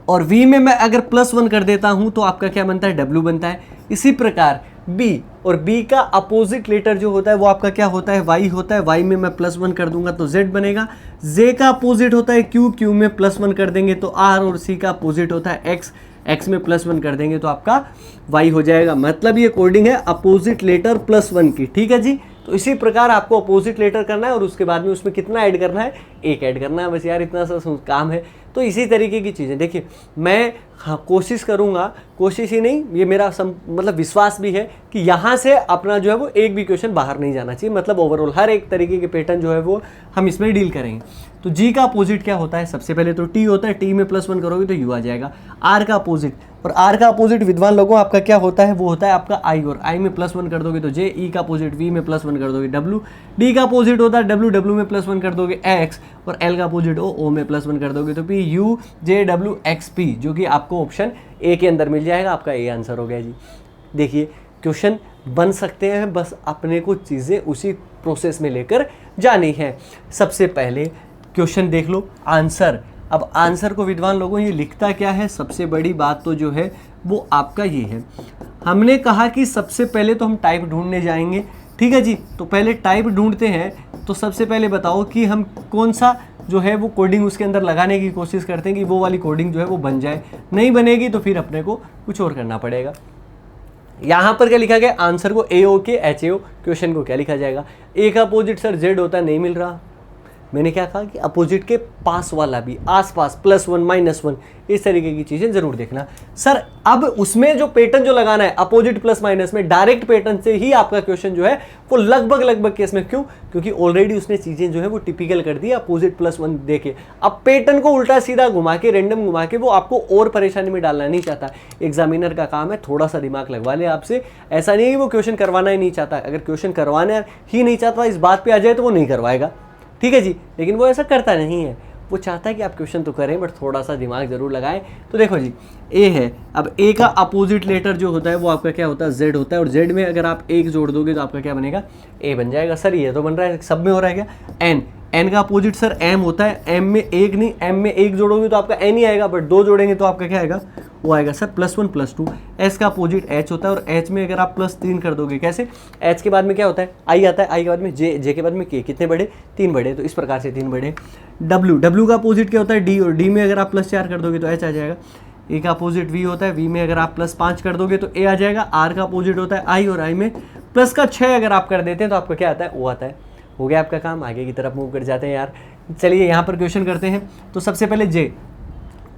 और V में मैं अगर +1 कर देता हूं तो आपका क्या बनता है, W बनता है। इसी प्रकार B, और B का अपोजिट लेटर जो होता है वो आपका क्या होता है, Y होता है। Y में मैं +1 कर दूंगा तो Z बनेगा। Z का अपोजिट होता है Q, Q में +1 कर देंगे तो R, और C का अपोजिट होता है X, X में +1 कर देंगे तो आपका Y हो जाएगा। मतलब ये कोडिंग है अपोजिट लेटर +1 की, ठीक है जी। तो इसी प्रकार आपको अपोजिट लेटर करना है और उसके बाद में उसमें कितना ऐड करना है, एक ऐड करना है, बस यार इतना सा काम है। तो इसी तरीके की चीज़ें देखिए, मैं कोशिश करूँगा, कोशिश ही नहीं, ये मेरा मतलब विश्वास भी है कि यहाँ से अपना जो है वो एक भी क्वेश्चन बाहर नहीं जाना चाहिए। मतलब ओवरऑल हर एक तरीके के पैटर्न जो है वो हम इसमें डील करेंगे। तो G का अपोजिट क्या होता है, सबसे पहले तो T होता है, T में +1 करोगे तो U आ जाएगा। R का अपोजिट, और R का अपोजिट विद्वान लोगों आपका क्या होता है, वो होता है आपका I, और I में +1 कर दोगे तो J, E का अपोजिट V में +1 कर दोगे W, D का अपोजिट होता है W, W में +1 कर दोगे X, और L का अपोजिट O, O में +1 कर दोगे तो P, U, J, W, X, P, जो कि आपको ऑप्शन ए के अंदर मिल जाएगा। आपका ए आंसर हो गया जी। देखिए क्वेश्चन बन सकते हैं, बस अपने को चीज़ें उसी प्रोसेस में लेकर जानी है। सबसे पहले क्वेश्चन देख लो, आंसर। अब आंसर को विद्वान लोगों ये लिखता क्या है, सबसे बड़ी बात तो जो है वो आपका ये है, हमने कहा कि सबसे पहले तो हम टाइप ढूंढने जाएंगे, ठीक है जी। तो पहले टाइप ढूंढते हैं, तो सबसे पहले बताओ कि हम कौन सा जो है वो कोडिंग उसके अंदर लगाने की कोशिश करते हैं कि वो वाली कोडिंग जो है वो बन जाए। नहीं बनेगी तो फिर अपने को कुछ और करना पड़ेगा। यहाँ पर क्या लिखा गया, आंसर को AOK HAO, क्वेश्चन को क्या लिखा जाएगा। ए का अपोजिट सर Z होता है, नहीं मिल रहा। मैंने क्या कहा कि अपोजिट के पास वाला भी, आसपास +1 -1, इस तरीके की चीज़ें जरूर देखना सर। अब उसमें जो पैटर्न जो लगाना है अपोजिट प्लस माइनस में, डायरेक्ट पैटर्न से ही आपका क्वेश्चन जो है वो लगभग केस में, क्यों, क्योंकि ऑलरेडी उसने चीज़ें जो है वो टिपिकल कर दी अपोजिट +1 देके। अब पैटर्न को उल्टा सीधा घुमा के, रैंडम घुमा के वो आपको और परेशानी में डालना नहीं चाहता। एग्जामिनर का काम है थोड़ा सा दिमाग लगवा ले आपसे, ऐसा नहीं है कि वो क्वेश्चन करवाना ही नहीं चाहता। अगर क्वेश्चन करवाना ही नहीं चाहता, इस बात पे आ जाए तो वो नहीं करवाएगा, ठीक है जी। लेकिन वो ऐसा करता नहीं है, वो चाहता है कि आप क्वेश्चन तो करें बट थोड़ा सा दिमाग जरूर लगाएं। तो देखो जी, ए है, अब ए का अपोजिट लेटर जो होता है वो आपका क्या होता है, जेड होता है। और जेड में अगर आप एक जोड़ दोगे तो आपका क्या बनेगा, ए बन जाएगा। सर ये तो बन रहा है, सब में हो रहा है क्या। एन, एन का अपोजिट सर एम होता है, एम में एक नहीं, एम में एक जोड़ोगे तो आपका एन ही आएगा, बट दो जोड़ेंगे तो आपका क्या आएगा, वो आएगा सर +1 +2। एस का अपोजिट एच होता है, और एच में अगर आप +3 कर दोगे, कैसे, एच के बाद में क्या होता है, आई आता है, आई के बाद में जे, जे के बाद में के, कितने बड़े, 3 बड़े, तो इस प्रकार से 3 बड़े। डब्ल्यू, डब्ल्यू का अपोजिट क्या होता है, डी, और डी में अगर आप +4 कर दोगे तो एच आ जाएगा। ए का अपोजिट वी होता है, वी में अगर आप +5 कर दोगे तो ए आ जाएगा। आर का अपोजिट होता है आई, और आई में +6 अगर आप कर देते हैं तो आपका क्या आता है, ओ आता है। हो गया आपका काम, आगे की तरफ मूव कर जाते हैं यार। चलिए यहाँ पर क्वेश्चन करते हैं। तो सबसे पहले जे,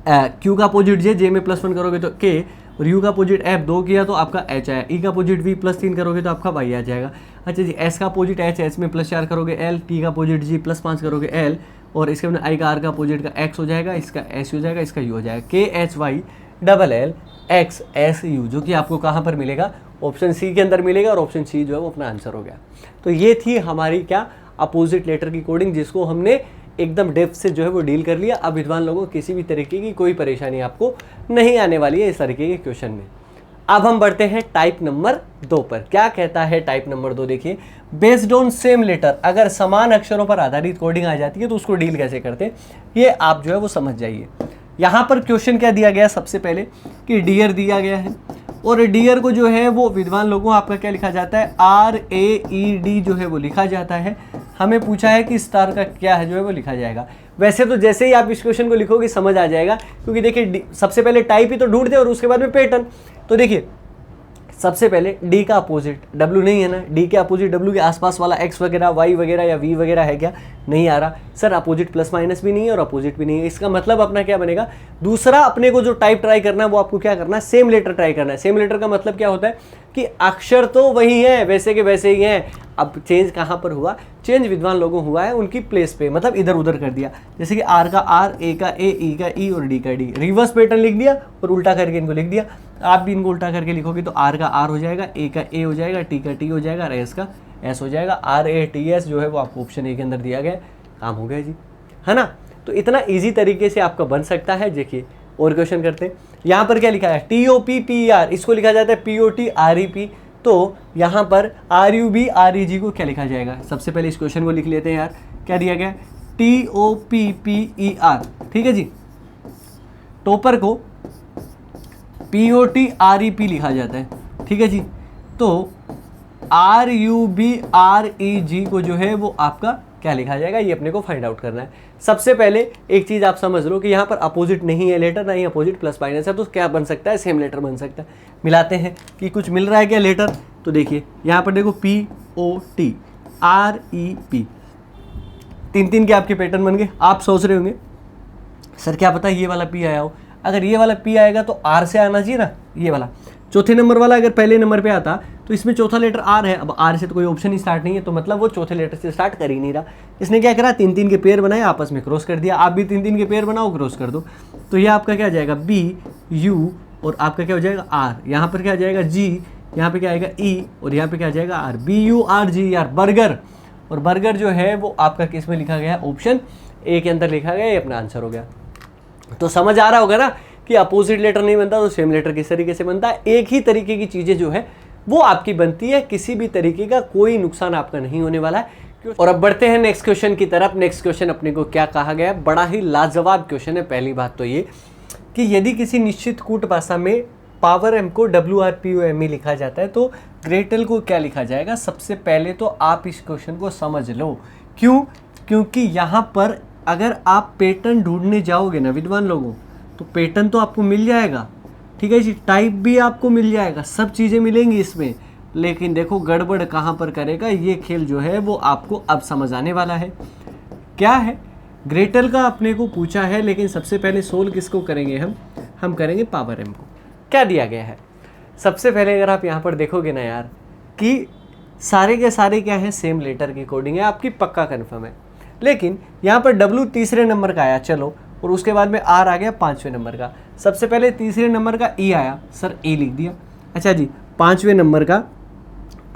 क्यू का अपोजिट जे में +1 करोगे तो के, और यू का अपोजिट एफ 2 किया तो आपका एच आया, ई का अपोजिट वी +3 करोगे तो आपका वाई आ जाएगा। अच्छा जी, एस का अपोजिट एच में +4 करोगे एल, टी का अपोजिट जी +5 करोगे एल, और इसके बाद आई का आर का अपोजिट का एक्स हो जाएगा, इसका एस हो जाएगा, इसका यू हो जाएगा। K H Y double L X S U, जो कि आपको कहाँ पर मिलेगा, ऑप्शन सी के अंदर मिलेगा, और ऑप्शन सी जो है वो अपना आंसर हो गया। तो ये थी हमारी क्या, अपोजिट लेटर की कोडिंग, जिसको हमने एकदम डेप्थ से जो है वो डील कर लिया। अब विद्वान लोगों किसी भी तरीके की कोई परेशानी आपको नहीं आने वाली है इस तरीके के क्वेश्चन में। अब हम बढ़ते हैं टाइप नंबर 2 पर। क्या कहता है टाइप नंबर 2, देखिए, बेस्ड ऑन सेम लेटर, अगर समान अक्षरों पर आधारित कोडिंग आ जाती है तो उसको डील कैसे करते हैं, ये आप जो है वो समझ जाइए। यहाँ पर क्वेश्चन क्या दिया गया, सबसे पहले कि डियर दिया गया है, और डियर को जो है वो विद्वान लोगों आपका क्या लिखा जाता है, RAED जो है वो लिखा जाता है। हमें पूछा है कि स्टार का क्या है जो है वो लिखा जाएगा। वैसे तो जैसे ही आप इस क्वेश्चन को लिखोगे समझ आ जाएगा, क्योंकि देखिए सबसे पहले टाइप ही तो ढूंढते और उसके बाद में पैटर्न। तो देखिए सबसे पहले डी का अपोजिट, डब्ल्यू नहीं है ना, डी के अपोजिट डब्ल्यू के आसपास वाला एक्स वगैरह वाई वगैरह या वी वगैरह है क्या, नहीं आ रहा सर। अपोजिट प्लस माइनस भी नहीं है और अपोजिट भी नहीं है, इसका मतलब अपना क्या बनेगा, दूसरा अपने को जो टाइप ट्राई करना है वो आपको क्या करना है, सेम लेटर ट्राई करना है। सेम लेटर का मतलब क्या होता है कि अक्षर तो वही है, वैसे के वैसे ही हैं, अब चेंज कहाँ पर हुआ, चेंज विद्वान लोगों हुआ है उनकी प्लेस पे, मतलब इधर उधर कर दिया। जैसे कि आर का आर, ए का ए, ई का ई और डी का डी, रिवर्स पैटर्न लिख दिया और उल्टा करके इनको लिख दिया। आप भी इनको उल्टा करके लिखोगे तो आर का आर हो जाएगा, ए का ए हो जाएगा, टी का टी हो जाएगा और एस का एस हो जाएगा। RATS जो है वो आपको ऑप्शन ए के अंदर दिया गया, काम हो गया जी, है ना। तो इतना ईजी तरीके से आपका बन सकता है। देखिए और क्वेश्चन करते हैं। यहाँ पर क्या लिखा है, TOPPER, इसको लिखा जाता है POTREP। तो यहाँ पर RUBREG को क्या लिखा जाएगा, सबसे पहले इस क्वेश्चन को लिख लेते हैं यार। क्या दिया गया, TOPPER, ठीक है जी। टॉपर को POTREP लिखा जाता है, ठीक है जी। तो RUBREG को जो है वो आपका क्या लिखा जाएगा, ये अपने को फाइंड आउट करना है। सबसे पहले एक चीज़ आप समझ लो कि यहाँ पर अपोजिट नहीं है लेटर, ना ही अपोजिट प्लस माइनस है, तो क्या बन सकता है, सेम लेटर बन सकता है। मिलाते हैं कि कुछ मिल रहा है क्या लेटर। तो देखिए यहाँ पर देखो POTREP, तीन के आपके पैटर्न बन गए। आप सोच रहे होंगे सर क्या पता ये वाला P आया हो, अगर ये वाला P आएगा तो R से आना चाहिए ना, ये वाला चौथे नंबर वाला अगर पहले नंबर पे आता तो इसमें चौथा लेटर R है। अब R से तो कोई ऑप्शन ही स्टार्ट नहीं है, तो मतलब वो चौथे लेटर से स्टार्ट कर ही नहीं रहा। इसने क्या करा, 3 के पेयर बनाए, आपस में क्रॉस कर दिया। आप भी 3 के पेयर बनाओ, क्रॉस कर दो। तो ये आपका क्या जाएगा, BU, और आपका क्या हो जाएगा R। यहाँ पर क्या जाएगा G, यहाँ पे क्या आएगा E, और यहाँ पे क्या जाएगा R। BURG यार, बर्गर। और बर्गर जो है वो आपका किस में लिखा गया, ऑप्शन ए के अंदर लिखा गया, ये अपना आंसर हो गया। तो समझ आ रहा होगा ना कि अपोजिट लेटर नहीं बनता तो सेम लेटर किस तरीके से बनता है। एक ही तरीके की चीज़ें जो है वो आपकी बनती है, किसी भी तरीके का कोई नुकसान आपका नहीं होने वाला है। और अब बढ़ते हैं नेक्स्ट क्वेश्चन की तरफ। नेक्स्ट क्वेश्चन अपने को क्या कहा गया, बड़ा ही लाजवाब क्वेश्चन है। पहली बात तो ये कि यदि किसी निश्चित कूट भाषा में पावर एम को WRPOME लिखा जाता है तो ग्रेटल को क्या लिखा जाएगा। सबसे पहले तो आप इस क्वेश्चन को समझ लो। क्यों, क्योंकि यहाँ पर अगर आप पैटर्न ढूंढने जाओगे ना विद्वान लोगों, तो पैटर्न तो आपको मिल जाएगा, ठीक है जी, टाइप भी आपको मिल जाएगा, सब चीज़ें मिलेंगी इसमें। लेकिन देखो गड़बड़ कहाँ पर करेगा, ये खेल जो है वो आपको अब समझ आने वाला है। क्या है, ग्रेटल का अपने को पूछा है, लेकिन सबसे पहले सोल्व किसको करेंगे हम करेंगे पावर एम को। क्या दिया गया है, सबसे पहले अगर आप यहाँ पर देखोगे ना यार कि सारे के सारे क्या है, सेम लेटर की कोडिंग है आपकी, पक्का कन्फर्म है। लेकिन यहाँ पर W तीसरे नंबर का आया, चलो, और उसके बाद में R आ गया 5वें नंबर का। सबसे पहले तीसरे नंबर का E आया, सर E लिख दिया। अच्छा जी, 5वें नंबर का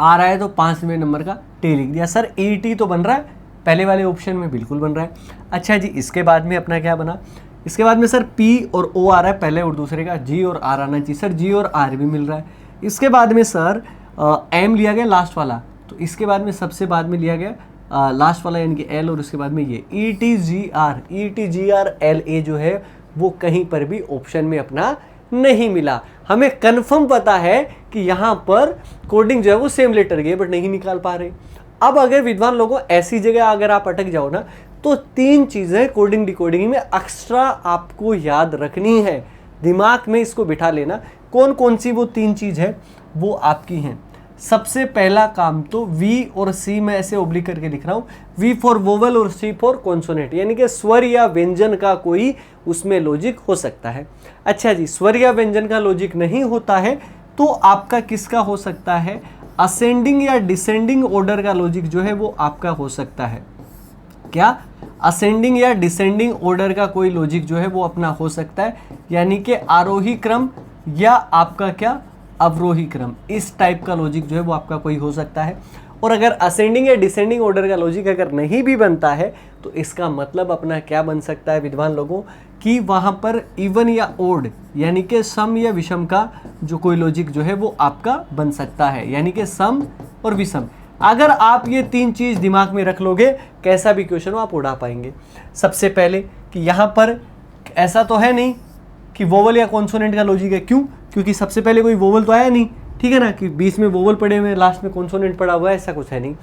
R आया तो 5वें नंबर का T लिख दिया। सर ET तो बन रहा है, पहले वाले ऑप्शन में बिल्कुल बन रहा है। अच्छा जी, इसके बाद में अपना क्या बना, इसके बाद में सर P और O आ रहा है पहले और दूसरे का, G और R आना चाहिए। सर G और R भी मिल रहा है। इसके बाद में सर M लिया गया लास्ट वाला, तो इसके बाद में सबसे बाद में लिया गया लास्ट वाला यानी कि L, और उसके बाद में ये ETGRLA जो है वो कहीं पर भी ऑप्शन में अपना नहीं मिला। हमें कंफर्म पता है कि यहाँ पर कोडिंग जो है वो सेम लेटर की है, बट नहीं निकाल पा रहे। अब अगर विद्वान लोगों ऐसी जगह अगर आप अटक जाओ ना, तो 3 चीज़ें कोडिंग डिकोडिंग में एक्स्ट्रा आपको याद रखनी है, दिमाग में इसको बिठा लेना। कौन कौन सी वो 3 चीज़ है वो आपकी हैं। सबसे पहला काम तो V और C मैं ऐसे ओब्लिक करके लिख रहा हूँ, V फॉर वोवल और C फॉर कॉन्सोनेंट, यानी कि स्वर या व्यंजन का कोई उसमें लॉजिक हो सकता है। अच्छा जी, स्वर या व्यंजन का लॉजिक नहीं होता है तो आपका किसका हो सकता है, असेंडिंग या डिसेंडिंग ऑर्डर का लॉजिक जो है वो आपका हो सकता है। क्या, असेंडिंग या डिसेंडिंग ऑर्डर का कोई लॉजिक जो है वो अपना हो सकता है, यानी कि आरोही क्रम या आपका क्या, अवरोही क्रम, इस टाइप का लॉजिक जो है वो आपका कोई हो सकता है। और अगर असेंडिंग या डिसेंडिंग ऑर्डर का लॉजिक अगर नहीं भी बनता है तो इसका मतलब अपना क्या बन सकता है विद्वान लोगों, कि वहाँ पर इवन या ओड यानी कि सम या विषम का जो कोई लॉजिक जो है वो आपका बन सकता है, यानी कि सम और विषम। अगर आप ये तीन चीज़ दिमाग में रख लोगे, कैसा भी क्वेश्चन हो आप उड़ा पाएंगे। सबसे पहले कि यहाँ पर ऐसा तो है नहीं कि वोवल या कॉन्सोनेंट का लॉजिक है, क्यों, क्योंकि सबसे पहले कोई वोवल तो आया नहीं, ठीक है ना, कि बीच में वोवल पड़े हुए लास्ट में कॉन्सोनेंट पड़ा हुआ है, ऐसा कुछ है नहीं।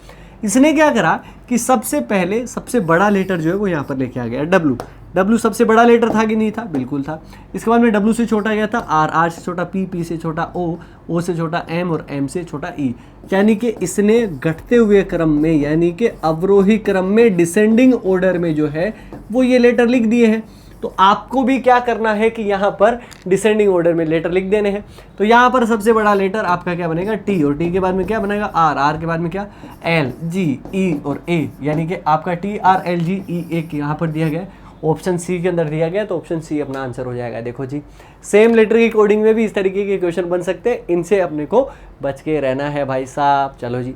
इसने क्या करा कि सबसे पहले सबसे बड़ा लेटर जो है वो यहाँ पर लेके आ गया, डब्लू। डब्लू सबसे बड़ा लेटर था कि नहीं था, बिल्कुल था। इसके बाद में डब्लू से छोटा गया था आर, आर से छोटा पी, पी से छोटा ओ, ओ से छोटा एम और एम से छोटा ई, यानी कि इसने घटते हुए क्रम में यानी कि अवरोही क्रम में डिसेंडिंग ऑर्डर में जो है वो ये लेटर लिख दिए हैं। तो आपको भी क्या करना है कि यहाँ पर डिसेंडिंग ऑर्डर में लेटर लिख देने हैं। तो यहाँ पर सबसे बड़ा लेटर आपका क्या बनेगा, टी, और टी के बाद में क्या बनेगा, आर, आर के बाद में क्या, एल, जी, ई और ए, यानी कि आपका टी, आर, एल, जी, ई, ए यहाँ पर दिया गया, ऑप्शन सी के अंदर दिया गया, तो ऑप्शन सी अपना आंसर हो जाएगा। देखो जी, सेम लेटर की कोडिंग में भी इस तरीके के क्वेश्चन बन सकते हैं, इनसे अपने को बच के रहना है भाई साहब। चलो जी,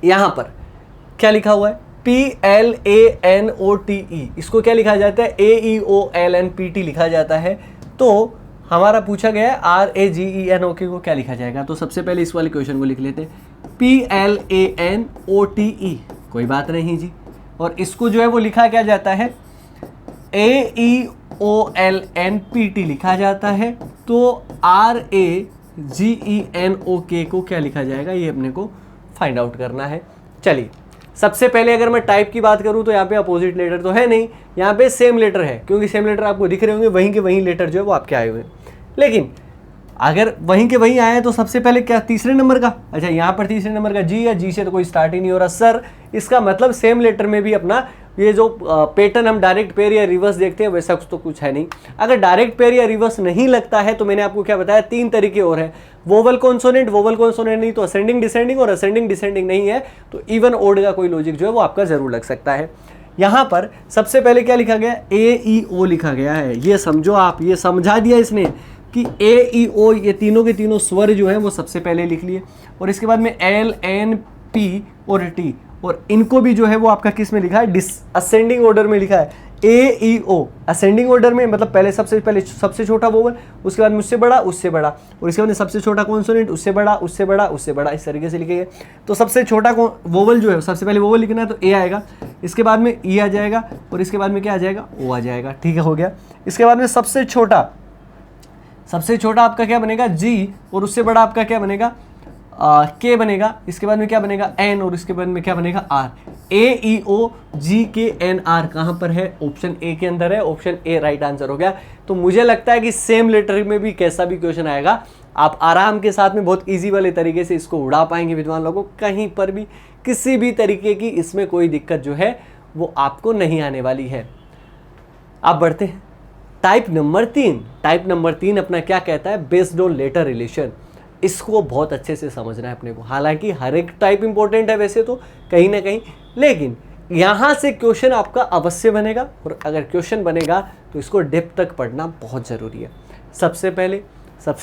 यहाँ पर क्या लिखा हुआ है, PLANOTE, इसको क्या लिखा जाता है, AEOLNPT लिखा जाता है। तो हमारा पूछा गया है RAGENOK को क्या लिखा जाएगा, तो सबसे पहले इस वाले क्वेश्चन को लिख लेते हैं, PLANOTE, कोई बात नहीं जी। और इसको जो है वो लिखा क्या जाता है, AEOLNPT लिखा जाता है। तो RAGENOK को क्या लिखा जाएगा, ये अपने को फाइंड आउट करना है। चलिए, सबसे पहले अगर मैं टाइप की बात करूं तो यहाँ पे अपोजिट लेटर तो है नहीं, यहाँ पे सेम लेटर है, क्योंकि सेम लेटर आपको दिख रहे होंगे, वहीं के वहीं लेटर जो है वो आपके आए हुए हैं। लेकिन अगर वहीं के वहीं आए तो सबसे पहले क्या, तीसरे नंबर का, अच्छा यहाँ पर तीसरे नंबर का जी है, जी से तो कोई स्टार्ट ही नहीं हो रहा सर, इसका मतलब सेम लेटर में भी अपना ये जो पैटर्न हम डायरेक्ट पेयर या रिवर्स देखते हैं वैसा कुछ तो कुछ है नहीं। अगर डायरेक्ट पेयर या रिवर्स नहीं लगता है तो मैंने आपको क्या बताया, तीन तरीके और हैं, वोवल कॉन्सोनेंट, वोवल कॉन्सोनेंट नहीं तो असेंडिंग डिसेंडिंग, और असेंडिंग डिसेंडिंग नहीं है तो इवन ओड का कोई लॉजिक जो है वो आपका जरूर लग सकता है। यहाँ पर सबसे पहले क्या लिखा गया, AEO लिखा गया है, ये समझो आप, ये समझा दिया इसने कि AEO ये तीनों के तीनों स्वर जो है वो सबसे पहले लिख लिए, और इसके बाद में L, N, P और T, और इनको भी जो है वो आपका किस में लिखा है, असेंडिंग ऑर्डर में लिखा है। AEO असेंडिंग ऑर्डर में, मतलब पहले सबसे छोटा वोवल, उसके बाद मुझसे बड़ा, उससे बड़ा, और इसके बाद सबसे छोटा कॉन्सोनेंट, उससे बड़ा, उससे बड़ा, उससे बड़ा, इस तरीके से लिखेंगे। तो सबसे छोटा वोवल जो है सबसे पहले वोवल लिखना है तो A आएगा, इसके बाद में E आ जाएगा, और इसके बाद में क्या आ जाएगा, O आ जाएगा, ठीक है, हो गया। इसके बाद में सबसे छोटा आपका क्या बनेगा, G, और उससे बड़ा आपका क्या बनेगा, K बनेगा, इसके बाद में क्या बनेगा, N, और इसके बाद में क्या बनेगा, R। AEOGKNR कहाँ पर है, ऑप्शन ए के अंदर है, ऑप्शन ए राइट आंसर हो गया। तो मुझे लगता है कि सेम लेटर में भी कैसा भी क्वेश्चन आएगा आप आराम के साथ में बहुत इजी वाले तरीके से इसको उड़ा पाएंगे विद्वान लोगों, कहीं पर भी किसी भी तरीके की इसमें कोई दिक्कत जो है वो आपको नहीं आने वाली है। आप बढ़ते हैं टाइप नंबर 3 अपना क्या कहता है, बेस्ड ऑन लेटर रिलेशन। इसको बहुत अच्छे से समझना है अपने को, हालांकि हर एक टाइप इंपॉर्टेंट है वैसे तो कहीं ना कहीं, लेकिन यहाँ से क्वेश्चन आपका अवश्य बनेगा, और अगर क्वेश्चन बनेगा तो इसको डेप्थ तक पढ़ना बहुत ज़रूरी है। सबसे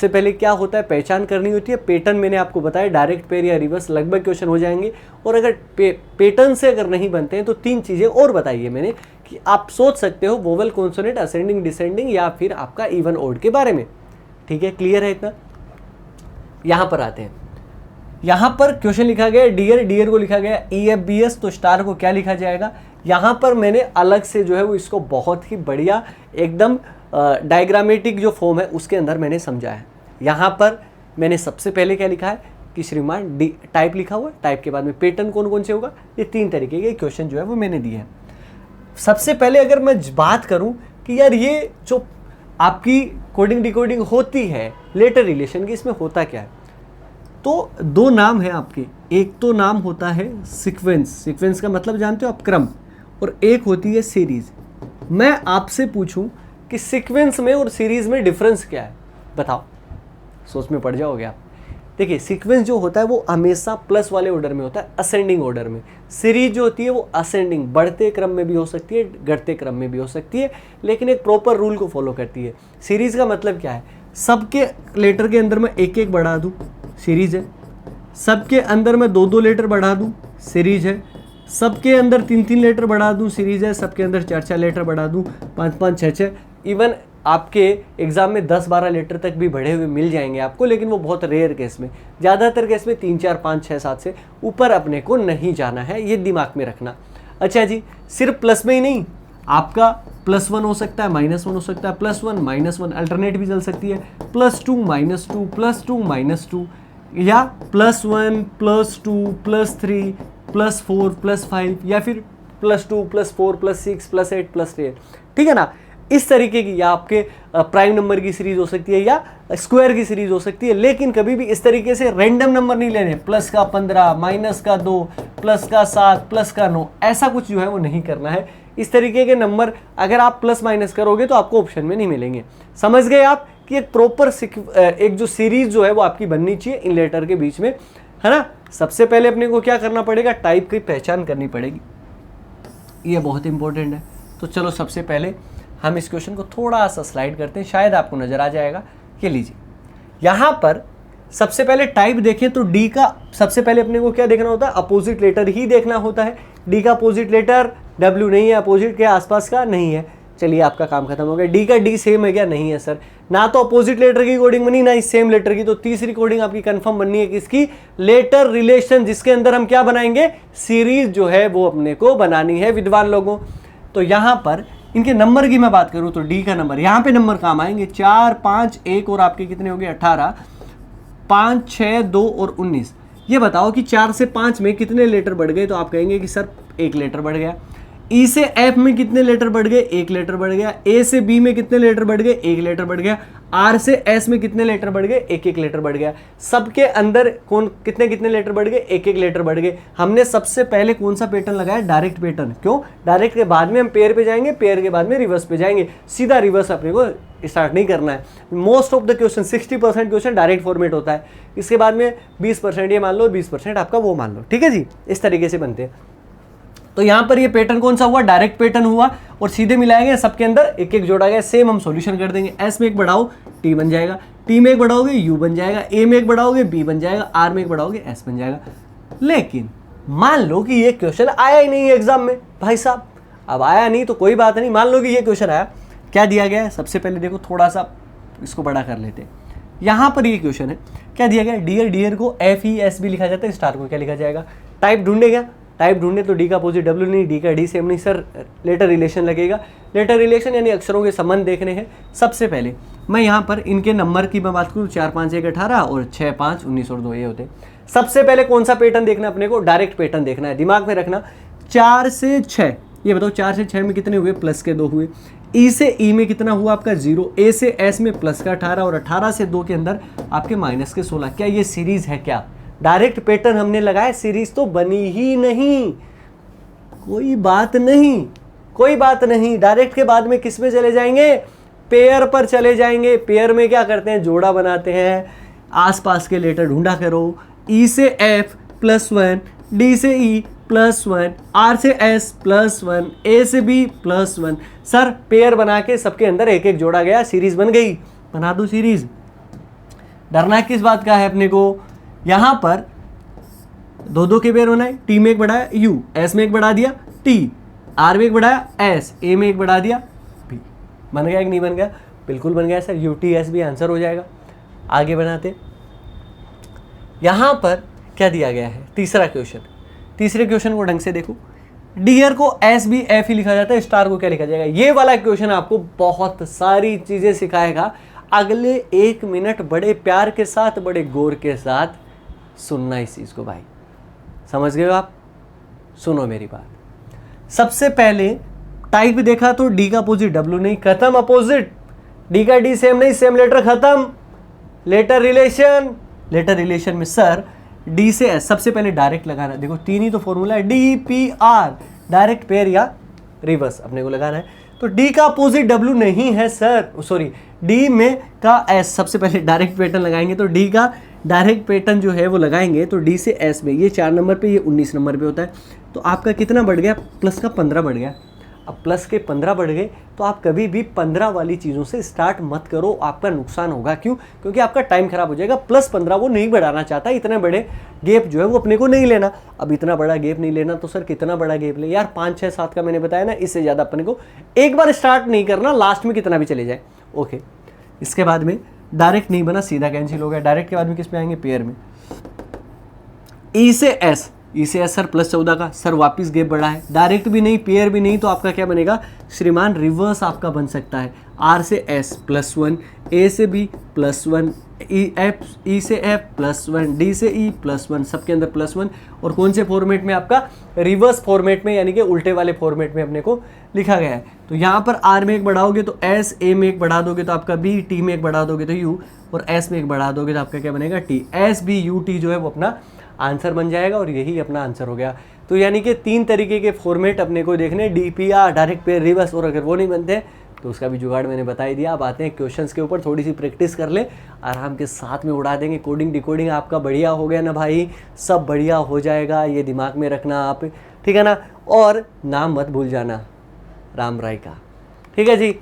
पहले क्या होता है, पहचान करनी होती है पैटर्न। मैंने आपको बताया डायरेक्ट पेयर या रिवर्स लगभग क्वेश्चन हो जाएंगे, और अगर पैटर्न से अगर नहीं बनते हैं तो तीन चीज़ें और बताइए मैंने कि आप सोच सकते हो वोवल कॉन्सोनेंट, असेंडिंग डिसेंडिंग, या फिर आपका इवन ओड के बारे में। ठीक है, क्लियर है इतना। यहाँ पर आते हैं, यहाँ पर क्वेश्चन लिखा गया डियर को लिखा गया EFBS, तो स्टार को क्या लिखा जाएगा। यहाँ पर मैंने अलग से जो है वो इसको बहुत ही बढ़िया एकदम डायग्रामेटिक जो फॉर्म है उसके अंदर मैंने समझा है। यहाँ पर मैंने सबसे पहले क्या लिखा है कि श्रीमान टाइप लिखा हुआ है, टाइप के बाद में पैटर्न कौन कौन से होगा, ये तीन तरीके के क्वेश्चन जो है वो मैंने दिए हैं। सबसे पहले अगर मैं बात करूँ कि यार ये जो आपकी कोडिंग डिकोडिंग होती है लेटर रिलेशन की, इसमें होता क्या है, तो दो नाम हैं आपके, एक तो नाम होता है सीक्वेंस, सीक्वेंस का मतलब जानते हो आप, क्रम, और एक होती है सीरीज। मैं आपसे पूछूं कि सीक्वेंस में और सीरीज में डिफरेंस क्या है, बताओ, सोच में पड़ जाओगे आप। देखिए सीक्वेंस जो होता है वो हमेशा प्लस वाले ऑर्डर में होता है, असेंडिंग ऑर्डर में। सीरीज जो होती है वो असेंडिंग, बढ़ते क्रम में भी हो सकती है, घटते क्रम में भी हो सकती है, लेकिन एक प्रॉपर रूल को फॉलो करती है। सीरीज का मतलब क्या है, सबके लेटर के अंदर मैं एक एक बढ़ा दूं, सीरीज है। सबके अंदर मैं दो दो लेटर बढ़ा दूं, सीरीज है। सबके अंदर तीन तीन लेटर बढ़ा दूं, सीरीज है। सबके अंदर चार चार लेटर बढ़ा दूं, पाँच पाँच छः छः, इवन आपके एग्जाम में 10-12 लेटर तक भी बढ़े हुए मिल जाएंगे आपको, लेकिन वो बहुत रेयर केस में। ज़्यादातर केस में 3 4 5 6 7 से ऊपर अपने को नहीं जाना है, ये दिमाग में रखना। अच्छा जी, सिर्फ प्लस में ही नहीं, आपका +1 हो सकता है, -1 हो सकता है, +1 -1 अल्टरनेट भी चल सकती है, +2 -2 +2 -2, या +1 +2 +3 +4 +5, या फिर +2 +4 +6 +8 +8, ठीक है ना। इस तरीके की या आपके प्राइम नंबर की सीरीज हो सकती है या स्क्वायर की सीरीज हो सकती है, लेकिन कभी भी इस तरीके से रैंडम नंबर नहीं लेने, +15 -2 +7 +9, ऐसा कुछ जो है वो नहीं करना है। इस तरीके के नंबर अगर आप प्लस माइनस करोगे तो आपको ऑप्शन में नहीं मिलेंगे। समझ गए आप कि एक प्रॉपर एक जो सीरीज जो है वो आपकी बननी चाहिए इन लेटर के बीच में, है ना। सबसे पहले अपने को क्या करना पड़ेगा, टाइप की पहचान करनी पड़ेगी, ये बहुत इंपॉर्टेंट है। तो चलो सबसे पहले हम इस क्वेश्चन को थोड़ा सा स्लाइड करते हैं, शायद आपको नजर आ जाएगा। ये लीजिए, यहाँ पर सबसे पहले टाइप देखें तो डी का सबसे पहले अपने को क्या देखना होता है, अपोजिट लेटर ही देखना होता है। डी का अपोजिट लेटर डब्ल्यू नहीं है, अपोजिट के आसपास का नहीं है। चलिए आपका काम खत्म हो गया। डी का डी सेम है क्या, नहीं है सर, ना तो अपोजिट लेटर की कोडिंग बनी ना इस सेम लेटर की। तो तीसरी कोडिंग आपकी कंफर्म बननी है किसकी, लेटर रिलेशन, जिसके अंदर हम क्या बनाएंगे, सीरीज जो है वो अपने को बनानी है विद्वान लोगों। तो यहाँ पर इनके नंबर की मैं बात करूं तो डी का नंबर, यहाँ पे नंबर काम आएंगे 4 5 1 और आपके कितने हो गए 18, 5 6 2 और 19। ये बताओ कि 4 से 5 में कितने लेटर बढ़ गए, तो आप कहेंगे कि सर 1 लेटर बढ़ गया। ई से एफ में कितने लेटर बढ़ गए, 1 लेटर बढ़ गया। ए से बी में कितने लेटर बढ़ गए, 1 लेटर बढ़ गया। आर से एस में कितने लेटर बढ़ गए, 1 लेटर बढ़ गया। सबके अंदर कौन कितने कितने लेटर बढ़ गए, 1 लेटर बढ़ गए। हमने सबसे पहले कौन सा पैटर्न लगाया, डायरेक्ट पैटर्न। क्यों, डायरेक्ट के बाद में हम पेयर पे जाएंगे, पेयर के बाद में रिवर्स पे जाएंगे, सीधा रिवर्स अपने को स्टार्ट नहीं करना है। Most of the question 60% question direct format होता है, इसके बाद में 20% ये मान लो, 20% आपका वो मान लो, ठीक है जी। इस तरीके से बनते हैं। तो यहां पर ये पैटर्न कौन सा हुआ, डायरेक्ट पैटर्न हुआ, और सीधे मिलाएंगे, सबके अंदर 1 जोड़ा गया। सेम हम सॉल्यूशन कर देंगे। एस में 1 बढ़ाओ टी बन जाएगा, टी में 1 बढ़ाओगे यू बन जाएगा, ए में 1 बढ़ाओगे बी बन जाएगा, आर में 1 बढ़ाओगे एस बन जाएगा। लेकिन मान लो कि ये क्वेश्चन आया ही नहीं एग्जाम में, भाई साहब अब आया नहीं तो कोई बात नहीं, मान लो कि ये क्वेश्चन आया, क्या दिया गया है, सबसे पहले देखो थोड़ा सा इसको बड़ा कर लेते हैं। यहां पर ये क्वेश्चन है, क्या दिया गया, डियर, डियर को FES भी लिखा जाता है, स्टार को क्या लिखा जाएगा। टाइप ढूंढेगा, टाइप ढूंढे तो डी का अपोजिट डब्ल्यू नहीं, डी का डी सेम नहीं सर, लेटर रिलेशन लगेगा। लेटर रिलेशन यानी अक्षरों के संबंध देखने हैं। सबसे पहले मैं यहाँ पर इनके नंबर की मैं बात करूँ, 4 5 1 18 और 6 5 19 और 2 ये होते हैं। सबसे पहले कौन सा पैटर्न देखना है अपने को, डायरेक्ट पैटर्न देखना है, दिमाग में रखना। 4 से 6, ये बताओ 4 से 6 में कितने हुए, प्लस के 2 हुए। ई से ई में कितना हुआ आपका 0, ए से एस में प्लस का 18 और 18 से 2 के अंदर आपके माइनस के 16। क्या ये सीरीज है, क्या डायरेक्ट पैटर्न हमने लगाया, सीरीज तो बनी ही नहीं। कोई बात नहीं, कोई बात नहीं, डायरेक्ट के बाद में किस में चले जाएंगे, पेयर पर चले जाएंगे। पेयर में क्या करते हैं, जोड़ा बनाते हैं, आसपास के लेटर ढूंढा करो। ई से एफ +1, डी से ई +1, आर से एस +1, ए से बी +1। सर पेयर बना के सबके अंदर 1 जोड़ा गया, सीरीज बन गई, बना दो सीरीज। डरना किस बात का है अपने को, यहां पर 2 के पेयर बनाए, टी में 1 बढ़ाया यू, एस में 1 बढ़ा दिया टी, आर में 1 बढ़ाया एस, ए में 1 बढ़ा दिया बी। बन गया कि नहीं बन गया, बिल्कुल बन गया सर, UTS भी आंसर हो जाएगा। आगे बनाते, यहां पर क्या दिया गया है, तीसरा क्वेश्चन। तीसरे क्वेश्चन को ढंग से देखो, डियर को SBF ही लिखा जाता है, स्टार को क्या लिखा जाएगा। ये वाला क्वेश्चन आपको बहुत सारी चीजें सिखाएगा। अगले 1 मिनट बड़े प्यार के साथ, बड़े गौर के साथ सुनना इस चीज को भाई, समझ गए हो आप, सुनो मेरी बात। सबसे पहले टाइप देखा तो डी का अपोजिट डब्ल्यू नहीं, खत्म अपोजिट। डी का डी सेम नहीं, सेम लेटर खत्म। लेटर रिलेशन लेटर रिलेशन में सर डी से एस सबसे पहले डायरेक्ट लगाना है। देखो तीन ही तो फॉर्मूला है, D P R, direct pair या रिवर्स अपने को लगाना है। तो डी का अपोजिट डब्ल्यू नहीं है सर, सॉरी डी में का एस, सबसे पहले डायरेक्ट पैटर्न लगाएंगे तो डी का डायरेक्ट पैटर्न जो है वो लगाएंगे तो डी से एस में ये 4 नंबर पे, ये 19 नंबर पे होता है। तो आपका कितना बढ़ गया, प्लस का 15 बढ़ गया। अब प्लस के 15 बढ़ गए तो आप कभी भी 15 वाली चीज़ों से स्टार्ट मत करो, आपका नुकसान होगा। क्यों? क्योंकि आपका टाइम खराब हो जाएगा। प्लस 15 वो नहीं बढ़ाना चाहता, इतने बड़े गैप जो है वो अपने को नहीं लेना। अब इतना बड़ा गैप नहीं लेना तो सर कितना बड़ा गैप ले यार, 5 6 7 का मैंने बताया ना, इससे ज़्यादा अपने को एक बार स्टार्ट नहीं करना, लास्ट में कितना भी चले जाए। ओके, इसके बाद में डायरेक्ट नहीं बना, सीधा कैंसिल हो गया। डायरेक्ट के बाद में किस पे आएंगे, पेयर में। ई से एस, ई से एस सर प्लस 14 का, सर वापिस गैप बढ़ा है। डायरेक्ट भी नहीं, पेयर भी नहीं, तो आपका क्या बनेगा श्रीमान, रिवर्स आपका बन सकता है। आर से एस +1, ए से बी +1, ई से एफ +1, डी से ई +1, सबके अंदर +1। और कौन से फॉर्मेट में, आपका रिवर्स फॉर्मेट में, यानी कि उल्टे वाले फॉर्मेट में अपने को लिखा गया है। तो यहाँ पर आर में एक बढ़ाओगे तो एस, ए में एक बढ़ा दोगे तो आपका बी, टी में एक बढ़ा दोगे तो यू, और एस में एक बढ़ा दोगे तो आपका क्या बनेगा, T. S B U T जो है वो अपना आंसर बन जाएगा और यही अपना आंसर हो गया। तो यानी कि 3 तरीके के फॉर्मेट अपने को देखने, डीपीआर, डायरेक्ट पेयर, रिवर्स, और अगर वो नहीं बनते तो उसका भी जुगाड़ मैंने बता ही दिया। अब आते हैं क्वेश्चंस के ऊपर, थोड़ी सी प्रैक्टिस कर ले, आराम के साथ में उड़ा देंगे। कोडिंग डिकोडिंग आपका बढ़िया हो गया ना भाई, सब बढ़िया हो जाएगा, ये दिमाग में रखना आप, ठीक है ना। और नाम मत भूल जाना राम राय का, ठीक है जी।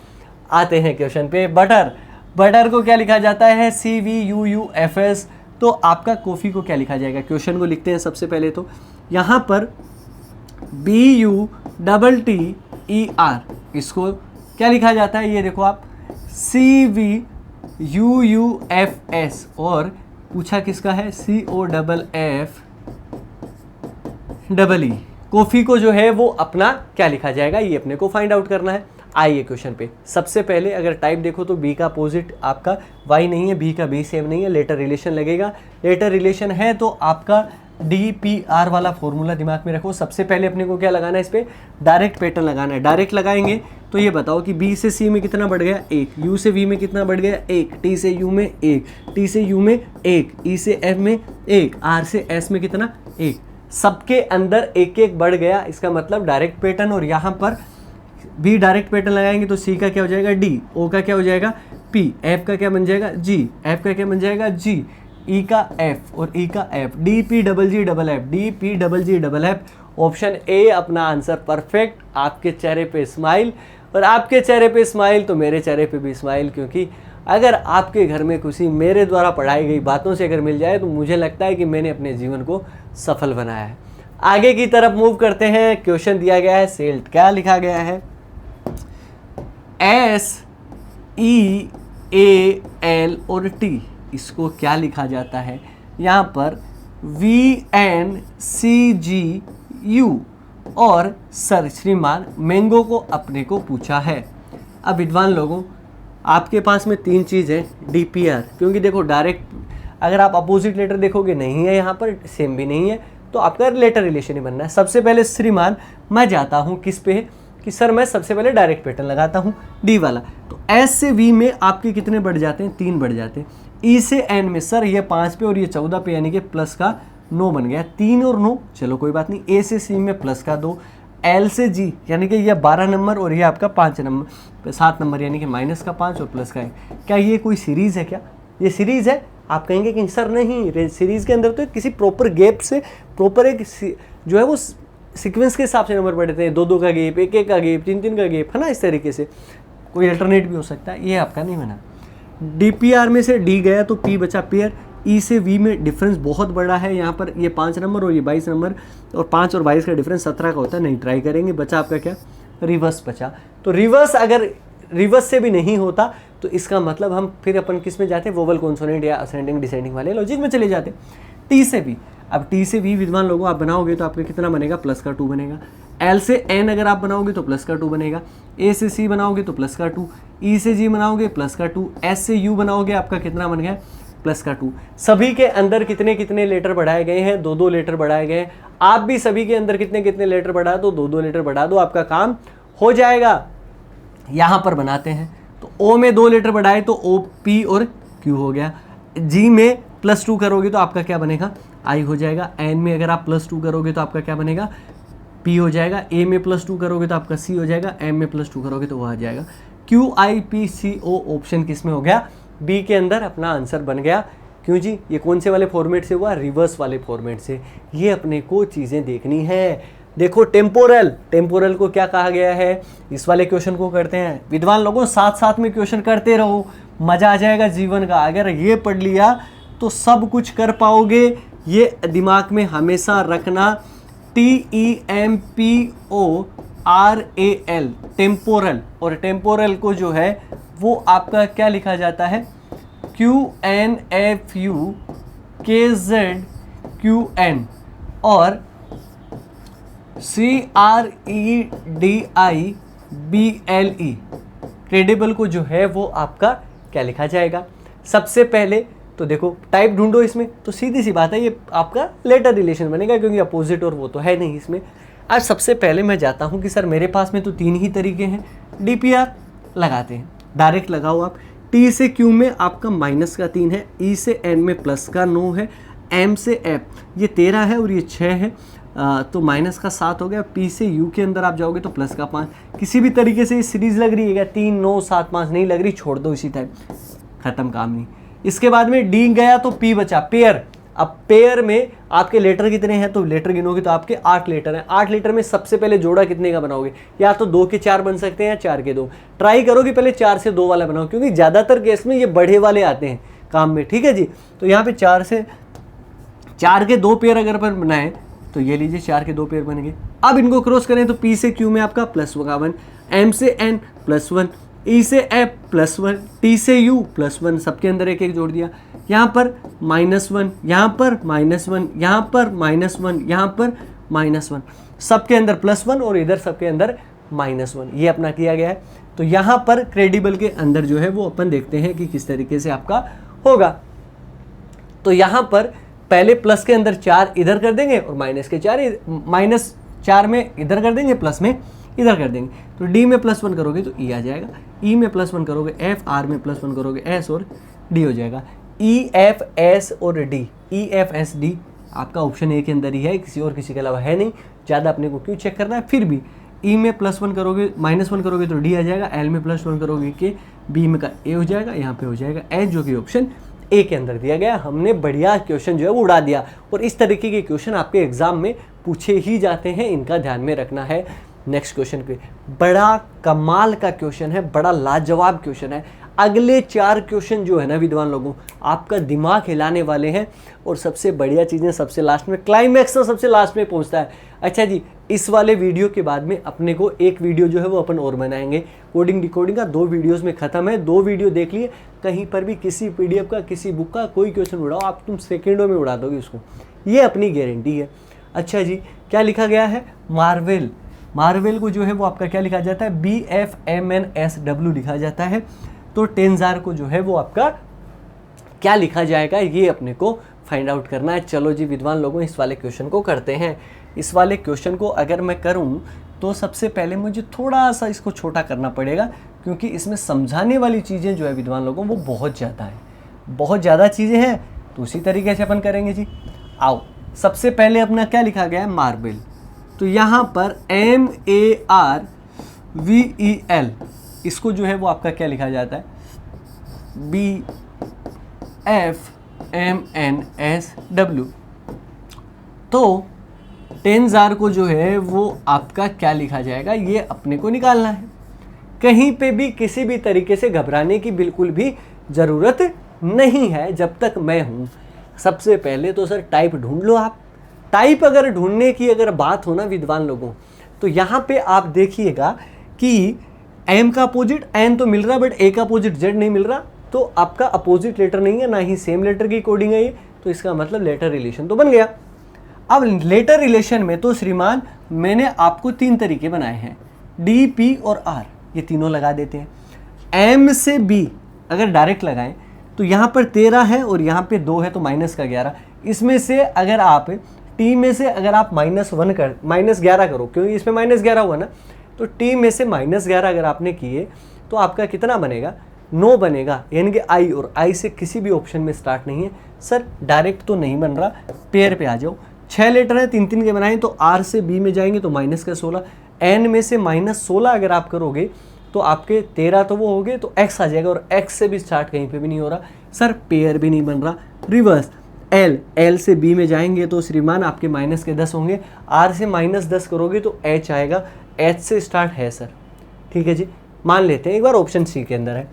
आते हैं क्वेश्चन पे। बटर, बटर को क्या लिखा जाता है, CVUUFS। तो आपका कॉफ़ी को क्या लिखा जाएगा, क्वेश्चन को लिखते हैं सबसे पहले। तो यहाँ पर BUTTER, इसको क्या लिखा जाता है, ये देखो आप CVUUFS, और पूछा किसका है, COFFEE। कॉफ़ी को जो है वो अपना क्या लिखा जाएगा, ये अपने को फाइंड आउट करना है। आइए क्वेश्चन पे। सबसे पहले अगर टाइप देखो तो बी का अपोजिट आपका वाई नहीं है, बी का बी सेम नहीं है, लेटर रिलेशन लगेगा। लेटर रिलेशन है तो आपका DPR वाला फॉर्मूला दिमाग में रखो। सबसे पहले अपने को क्या लगाना है, इस पर डायरेक्ट पैटर्न लगाना है। डायरेक्ट लगाएंगे तो ये बताओ कि बी से सी में कितना बढ़ गया, 1, यू से वी में कितना बढ़ गया, 1, टी से यू में 1, टी से यू में 1, ई से एफ में 1, आर से एस में कितना 1, सबके अंदर 1 1 बढ़ गया। इसका मतलब डायरेक्ट पैटर्न। और यहाँ पर बी डायरेक्ट पैटर्न लगाएंगे तो सी का क्या हो जाएगा, डी, ओ का क्या हो जाएगा, पी, एफ का क्या बन जाएगा, जी, एफ का क्या बन जाएगा, जी, ई का एफ और ई का F, D P double ji double F, D P double ji double F. Option A अपना आंसर परफेक्ट। आपके चेहरे पे स्माइल, और आपके चेहरे पे स्माइल तो मेरे चेहरे पे भी स्माइल, क्योंकि अगर आपके घर में किसी मेरे द्वारा पढ़ाई गई बातों से अगर मिल जाए तो मुझे लगता है कि मैंने अपने जीवन को सफल बनाया है। आगे की तरफ मूव करते हैं। क्वेश्चन दिया गया है, सेल्ट क्या लिखा गया है, SEAL और T, इसको क्या लिखा जाता है, यहाँ पर VNCGU। और सर श्रीमान मैंगो को अपने को पूछा है। अब विद्वान लोगों, आपके पास में 3 चीज़ है, DPR, क्योंकि देखो डायरेक्ट अगर आप अपोजिट लेटर देखोगे नहीं है, यहाँ पर सेम भी नहीं है, तो आपका लेटर रिलेशन ही बनना है। सबसे पहले श्रीमान मैं जाता हूँ किस पे, कि सर मैं सबसे पहले डायरेक्ट पैटर्न लगाता हूँ डी वाला। तो एस से वी में आपके कितने बढ़ जाते हैं, 3 बढ़ जाते हैं। ई से एन में सर ये 5 पे और ये 14 पे, यानी कि प्लस का 9 बन गया, 3 और 9, चलो कोई बात नहीं। ए से सी में प्लस का 2, एल से जी यानी कि ये 12 नंबर और ये आपका 5 नंबर 7 नंबर, यानी कि माइनस का 5 और प्लस का 1। क्या ये कोई सीरीज़ है, क्या ये सीरीज़ है? आप कहेंगे कि सर नहीं, सीरीज़ के अंदर तो किसी प्रॉपर गैप से प्रॉपर एक जो है वो सीक्वेंस के हिसाब से नंबर बढ़ते हैं, 2 का गैप, 1 का गैप, 3 का गैप, है ना। इस तरीके से कोई अल्टरनेट भी हो सकता है, ये आपका नहीं बना। DPR में से D गया तो P बचा पेयर। E से V में डिफरेंस बहुत बड़ा है, यहाँ पर ये 5 नंबर और ये 22 नंबर, और 5 और 22 का डिफरेंस 17 का होता है, नहीं ट्राई करेंगे। बचा आपका क्या, रिवर्स बचा। तो रिवर्स अगर रिवर्स से भी नहीं होता तो इसका मतलब हम फिर अपन किस में जाते हैं, वोवल कॉन्सोनेंट या असेंडिंग डिसेंडिंग वाले लॉजिक में चले जाते। T से V, अब T से V विद्वान लोगों आप बनाओगे तो आपका कितना बनेगा, प्लस का 2 बनेगा। L से N अगर आप बनाओगे तो प्लस का 2 बनेगा। A से C बनाओगे तो प्लस का 2, E से G बनाओगे प्लस का 2, S से U बनाओगे आपका कितना बन गया, प्लस का 2। सभी के अंदर कितने कितने लेटर बढ़ाए गए हैं, 2 लेटर बढ़ाए गए हैं। आप भी सभी के अंदर कितने कितने लेटर बढ़ा दो, 2 लेटर बढ़ा दो, आपका काम हो जाएगा। यहाँ पर बनाते हैं तो O में 2 लेटर बढ़ाए तो O P और Q हो गया। G में +2 करोगे तो आपका क्या बनेगा, I हो जाएगा। N में अगर आप +2 करोगे तो आपका क्या बनेगा, P हो जाएगा। A में +2 करोगे तो आपका C हो जाएगा। M में +2 करोगे तो वो आ जाएगा। QIPCO ऑप्शन किस में हो गया, B के अंदर अपना आंसर बन गया। क्यों जी, ये कौन से वाले फॉर्मेट से हुआ, रिवर्स वाले फॉर्मेट से। ये अपने को चीज़ें देखनी है। देखो टेम्पोरल को क्या कहा गया है, इस वाले क्वेश्चन को करते हैं। विद्वान लोगों साथ साथ में क्वेश्चन करते रहो, मजा आ जाएगा जीवन का। अगर ये पढ़ लिया तो सब कुछ कर पाओगे, ये दिमाग में हमेशा रखना। TEMPORAL टेम्पोरल, और टेम्पोरल को जो है वो आपका क्या लिखा जाता है, QNFUKZQN और CREDIBLE क्रेडिबल को जो है वो आपका क्या लिखा जाएगा। सबसे पहले तो देखो टाइप ढूंढो इसमें, तो सीधी सी बात है ये आपका लेटर रिलेशन बनेगा, क्योंकि अपोजिट और वो तो है नहीं इसमें। आज सबसे पहले मैं जाता हूँ कि सर मेरे पास में तो 3 ही तरीके हैं, DPR लगाते हैं, डायरेक्ट लगाओ आप। T से Q में आपका -3 है, E से N में +9 है, M से F ये 13 है और ये 6 है, तो -7 हो गया। P से U के अंदर आप जाओगे तो +5। किसी भी तरीके से ये सीरीज लग रही है क्या, 3 9 7 5 नहीं लग रही, छोड़ दो इसी टाइम, खत्म काम नहीं। इसके बाद में D गया तो P बचा, पेयर। अब पेयर में आपके लेटर कितने हैं, तो लेटर गिनोगे तो आपके 8 लेटर हैं। 8 लेटर में सबसे पहले जोड़ा कितने का बनाओगे, या तो 2 के 4 बन सकते हैं या 4 के 2। ट्राई करोगे पहले 4 से 2 वाला बनाओ, क्योंकि ज़्यादातर केस में ये बढ़े वाले आते हैं काम में, ठीक है जी। तो यहाँ पे 4 के 2 पेयर अगर अपन बनाएं तो ये लीजिए 4 के 2 पेयर बन गए। अब इनको क्रॉस करें तो P से Q में आपका +1, M से N +1, E से F +1, T से U +1, सबके अंदर एक एक जोड़ दिया। यहाँ पर -1, यहाँ पर -1, यहाँ पर -1, यहाँ पर -1, सबके अंदर +1 और इधर सबके अंदर -1, ये अपना किया गया है। तो यहाँ पर क्रेडिबल के अंदर जो है वो अपन देखते हैं कि किस तरीके से आपका होगा। तो यहाँ पर पहले प्लस के अंदर 4 इधर कर देंगे और -4 में इधर कर देंगे, प्लस में इधर कर देंगे। तो D में +1 करोगे तो E आ जाएगा, E में +1 करोगे F, R में +1 करोगे S और D हो जाएगा। E F S और D, E F S D आपका ऑप्शन A के अंदर ही है, किसी और किसी के अलावा है नहीं। ज़्यादा अपने को क्यों चेक करना है। फिर भी E में +1 करोगे -1 करोगे तो D आ जाएगा, L में +1 करोगे कि B में का A हो जाएगा, यहाँ पे हो जाएगा S, जो कि ऑप्शन A के अंदर दिया गया। हमने बढ़िया क्वेश्चन जो है वो उड़ा दिया, और इस तरीके के क्वेश्चन आपके एग्जाम में पूछे ही जाते हैं, इनका ध्यान में रखना है। नेक्स्ट क्वेश्चन पे बड़ा कमाल का क्वेश्चन है, बड़ा लाजवाब क्वेश्चन है। अगले 4 क्वेश्चन जो है ना विद्वान लोगों, आपका दिमाग हिलाने वाले हैं। और सबसे बढ़िया चीज़ें सबसे लास्ट में, क्लाइमैक्स तो सबसे लास्ट में पहुंचता है। अच्छा जी, इस वाले वीडियो के बाद में अपने को एक वीडियो जो है वो अपन और बनाएंगे कोडिंग डिकोडिंग का। 2 वीडियोस में ख़त्म है, 2 वीडियो देख लिए। कहीं पर भी किसी PDF का, किसी बुक का कोई क्वेश्चन उड़ाओ, आप तुम सेकेंडों में उड़ा दोगे उसको, ये अपनी गारंटी है। अच्छा जी, क्या लिखा गया है, मार्वेल को जो है वो आपका क्या लिखा जाता है, BFMNSW लिखा जाता है। तो टेंजार को जो है वो आपका क्या लिखा जाएगा, ये अपने को फाइंड आउट करना है। चलो जी विद्वान लोगों, इस वाले क्वेश्चन को करते हैं। इस वाले क्वेश्चन को अगर मैं करूं तो सबसे पहले मुझे थोड़ा सा इसको छोटा करना पड़ेगा, क्योंकि इसमें समझाने वाली चीज़ें जो है विद्वान लोगों वो बहुत ज़्यादा है, बहुत ज़्यादा चीज़ें हैं। तो उसी तरीके से अपन करेंगे जी। आओ, सबसे पहले अपना क्या लिखा गया है, मार्बल। तो यहाँ पर MARVEL, इसको जो है वो आपका क्या लिखा जाता है, BFMNSW। तो टेंजार को जो है वो आपका क्या लिखा जाएगा, ये अपने को निकालना है। कहीं पे भी किसी भी तरीके से घबराने की बिल्कुल भी ज़रूरत नहीं है जब तक मैं हूँ। सबसे पहले तो सर टाइप ढूंढ लो आप। टाइप अगर ढूंढने की अगर बात हो ना विद्वान लोगों, तो यहाँ पे आप देखिएगा कि M का अपोजिट N तो मिल रहा है, बट A का अपोजिट Z नहीं मिल रहा। तो आपका अपोजिट लेटर नहीं है, ना ही सेम लेटर की कोडिंग है ये, तो इसका मतलब लेटर रिलेशन तो बन गया। अब लेटर रिलेशन में तो श्रीमान मैंने आपको 3 तरीके बनाए हैं, D, P और R, ये तीनों लगा देते हैं। M से B अगर डायरेक्ट लगाएं तो यहाँ पर 13 है और यहाँ पे 2 है, तो -11। इसमें से अगर आप T में से अगर आप -11 करो, क्योंकि इसमें -11 हुआ ना, तो T में से -11 अगर आपने किए तो आपका कितना बनेगा, नो बनेगा, यानी कि आई, और आई से किसी भी ऑप्शन में स्टार्ट नहीं है। सर डायरेक्ट तो नहीं बन रहा, पेयर पे आ जाओ। 6 लेटर हैं, 3 3 के बनाए, तो आर से बी में जाएंगे तो -16, एन में से -16 अगर आप करोगे तो आपके 13 तो वो हो गए, तो एक्स आ जाएगा, और एक्स से भी स्टार्ट कहीं पे भी नहीं हो रहा। सर पेयर भी नहीं बन रहा। रिवर्स एल, एल से बी में जाएंगे तो श्रीमान आपके -10 होंगे, आर से -10 करोगे तो एच आएगा, एच से स्टार्ट है सर, ठीक है जी। मान लेते हैं एक बार ऑप्शन सी के अंदर है,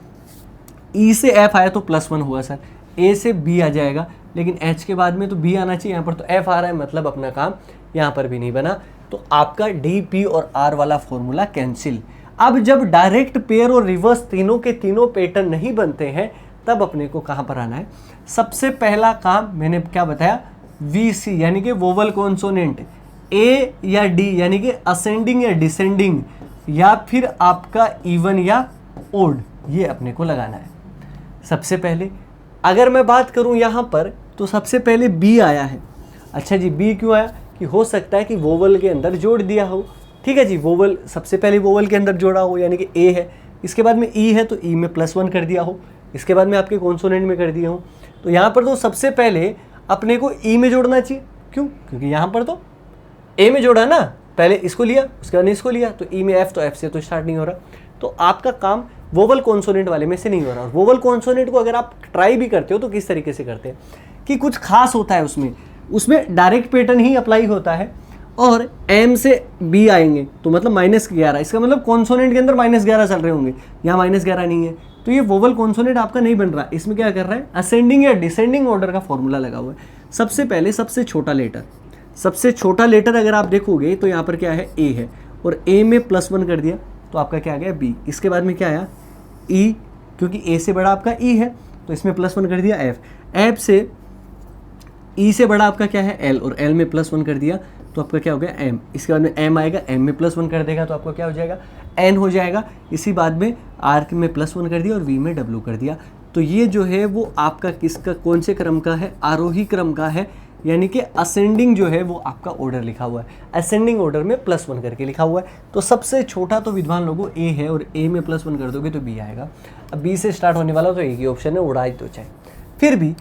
ई से एफ आया तो +1 हुआ सर, ए से बी आ जाएगा, लेकिन एच के बाद में तो बी आना चाहिए, यहाँ पर तो एफ आ रहा है, मतलब अपना काम यहाँ पर भी नहीं बना, तो आपका डी, पी और आर वाला फॉर्मूला कैंसिल। अब जब डायरेक्ट पेयर और रिवर्स तीनों के तीनों पैटर्न नहीं बनते हैं, तब अपने को कहाँ पर आना है? सबसे पहला काम मैंने क्या बताया, वीसी यानी कि वोवल कॉन्सोनेंट, ए या डी यानी कि असेंडिंग या डिसेंडिंग, या फिर आपका इवन या ओड, ये अपने को लगाना है। सबसे पहले अगर मैं बात करूं यहाँ पर, तो सबसे पहले बी आया है। अच्छा जी, बी क्यों आया? कि हो सकता है कि वोवल के अंदर जोड़ दिया हो, ठीक है जी, वोवल सबसे पहले वोवल के अंदर जोड़ा हो, यानी कि ए है, इसके बाद में ई है तो ई में +1 कर दिया हो, इसके बाद में आपके कॉन्सोनेंट में कर दिया हो, तो यहाँ पर तो सबसे पहले अपने को ई में जोड़ना चाहिए। क्यों? क्योंकि यहाँ पर तो ए में जोड़ा ना, पहले इसको लिया उसके बाद इसको लिया, तो ई में एफ, तो एफ से तो स्टार्ट नहीं हो रहा, तो आपका काम वोवल कॉन्सोनेंट वाले में से नहीं हो रहा। और वोवल कॉन्सोनेंट को अगर आप ट्राई भी करते हो तो किस तरीके से करते हैं कि कुछ खास होता है उसमें डायरेक्ट पैटर्न ही अप्लाई होता है, और एम से बी आएंगे तो मतलब -11, इसका मतलब कॉन्सोनेंट के अंदर -11 चल रहे होंगे, यहाँ -11 नहीं है, तो ये वोवल कॉन्सोनेंट आपका नहीं बन रहा। इसमें क्या कर रहा है, असेंडिंग या डिसेंडिंग ऑर्डर का फॉर्मूला लगा हुआ है। सबसे पहले सबसे छोटा लेटर अगर आप देखोगे तो यहाँ पर क्या है, ए है, और ए में +1 कर दिया तो आपका क्या आ गया, बी। इसके बाद में क्या आया, ई, क्योंकि ए से बड़ा आपका ई है तो इसमें +1 कर दिया, एफ, एफ से ई से बड़ा आपका क्या है, एल, और एल में +1 कर दिया तो आपका क्या हो गया, एम। इसके बाद में एम आएगा, एम में +1 कर देगा तो आपका क्या हो जाएगा, एन हो जाएगा। इसी बाद में आर में +1 कर दिया और वी में डब्ल्यू कर दिया। तो ये जो है वो आपका किसका, कौन से क्रम का है, आरोही क्रम का है, यानी कि असेंडिंग जो है वो आपका ऑर्डर लिखा हुआ है, असेंडिंग ऑर्डर में +1 करके लिखा हुआ है। तो सबसे छोटा तो विद्वान लोगों ए है, और ए में +1 कर दोगे तो बी आएगा। अब बी से स्टार्ट होने वाला तो एक ही ऑप्शन है, उड़ाई तो चाहे, फिर भी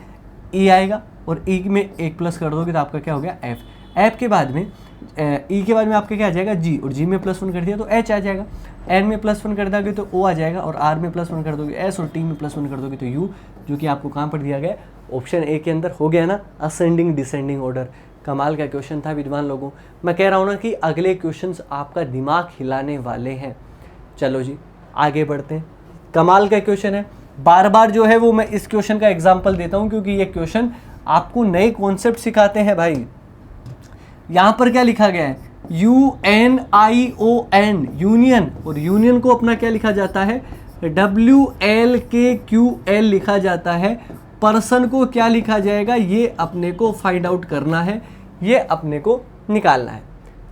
ई आएगा, और ई में 1+ कर दोगे तो आपका क्या हो गया, एफ। एफ के बाद में ई के बाद में आपका क्या आ जाएगा, जी, और जी में +1 कर दिया तो एच आ जाएगा। एन में +1 कर दोगे तो ओ आ जाएगा, और आर में +1 कर दोगे एस, और टी में +1 कर दोगे तो यू, जो कि आपको कहाँ पर दिया गया, ऑप्शन ए के अंदर। हो गया ना असेंडिंग डिसेंडिंग ऑर्डर। कमाल का क्वेश्चन था विद्वान लोगों, मैं कह रहा हूँ ना कि अगले क्वेश्चंस आपका दिमाग हिलाने वाले हैं। चलो जी आगे बढ़ते हैं, कमाल का क्वेश्चन है। बार बार जो है वो मैं इस क्वेश्चन का एग्जाम्पल देता हूँ, क्योंकि ये क्वेश्चन आपको नए कॉन्सेप्ट सिखाते हैं भाई। यहाँ पर क्या लिखा गया है, UNION, यूनियन, और यूनियन को अपना क्या लिखा जाता है, WLKQL लिखा जाता है। पर्सन को क्या लिखा जाएगा, ये अपने को फाइंड आउट करना है, ये अपने को निकालना है।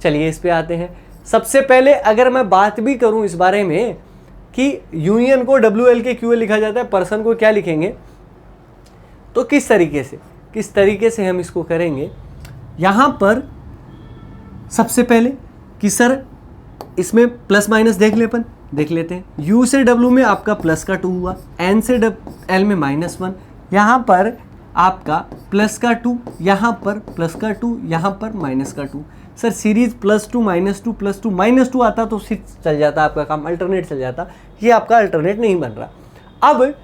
चलिए इस पे आते हैं। सबसे पहले अगर मैं बात भी करूं इस बारे में कि यूनियन को WLKQL लिखा जाता है, पर्सन को क्या लिखेंगे, तो किस तरीके से हम इसको करेंगे। यहाँ पर सबसे पहले कि सर इसमें प्लस माइनस देख लेते हैं। U से W में आपका +2 हुआ, N से L में -1, यहाँ पर आपका +2, यहाँ पर +2, यहाँ पर -2। सर सीरीज +2 -2 +2 -2 आता तो चल जाता, आपका काम अल्टरनेट चल जाता, ये आपका अल्टरनेट नहीं बन रहा। अब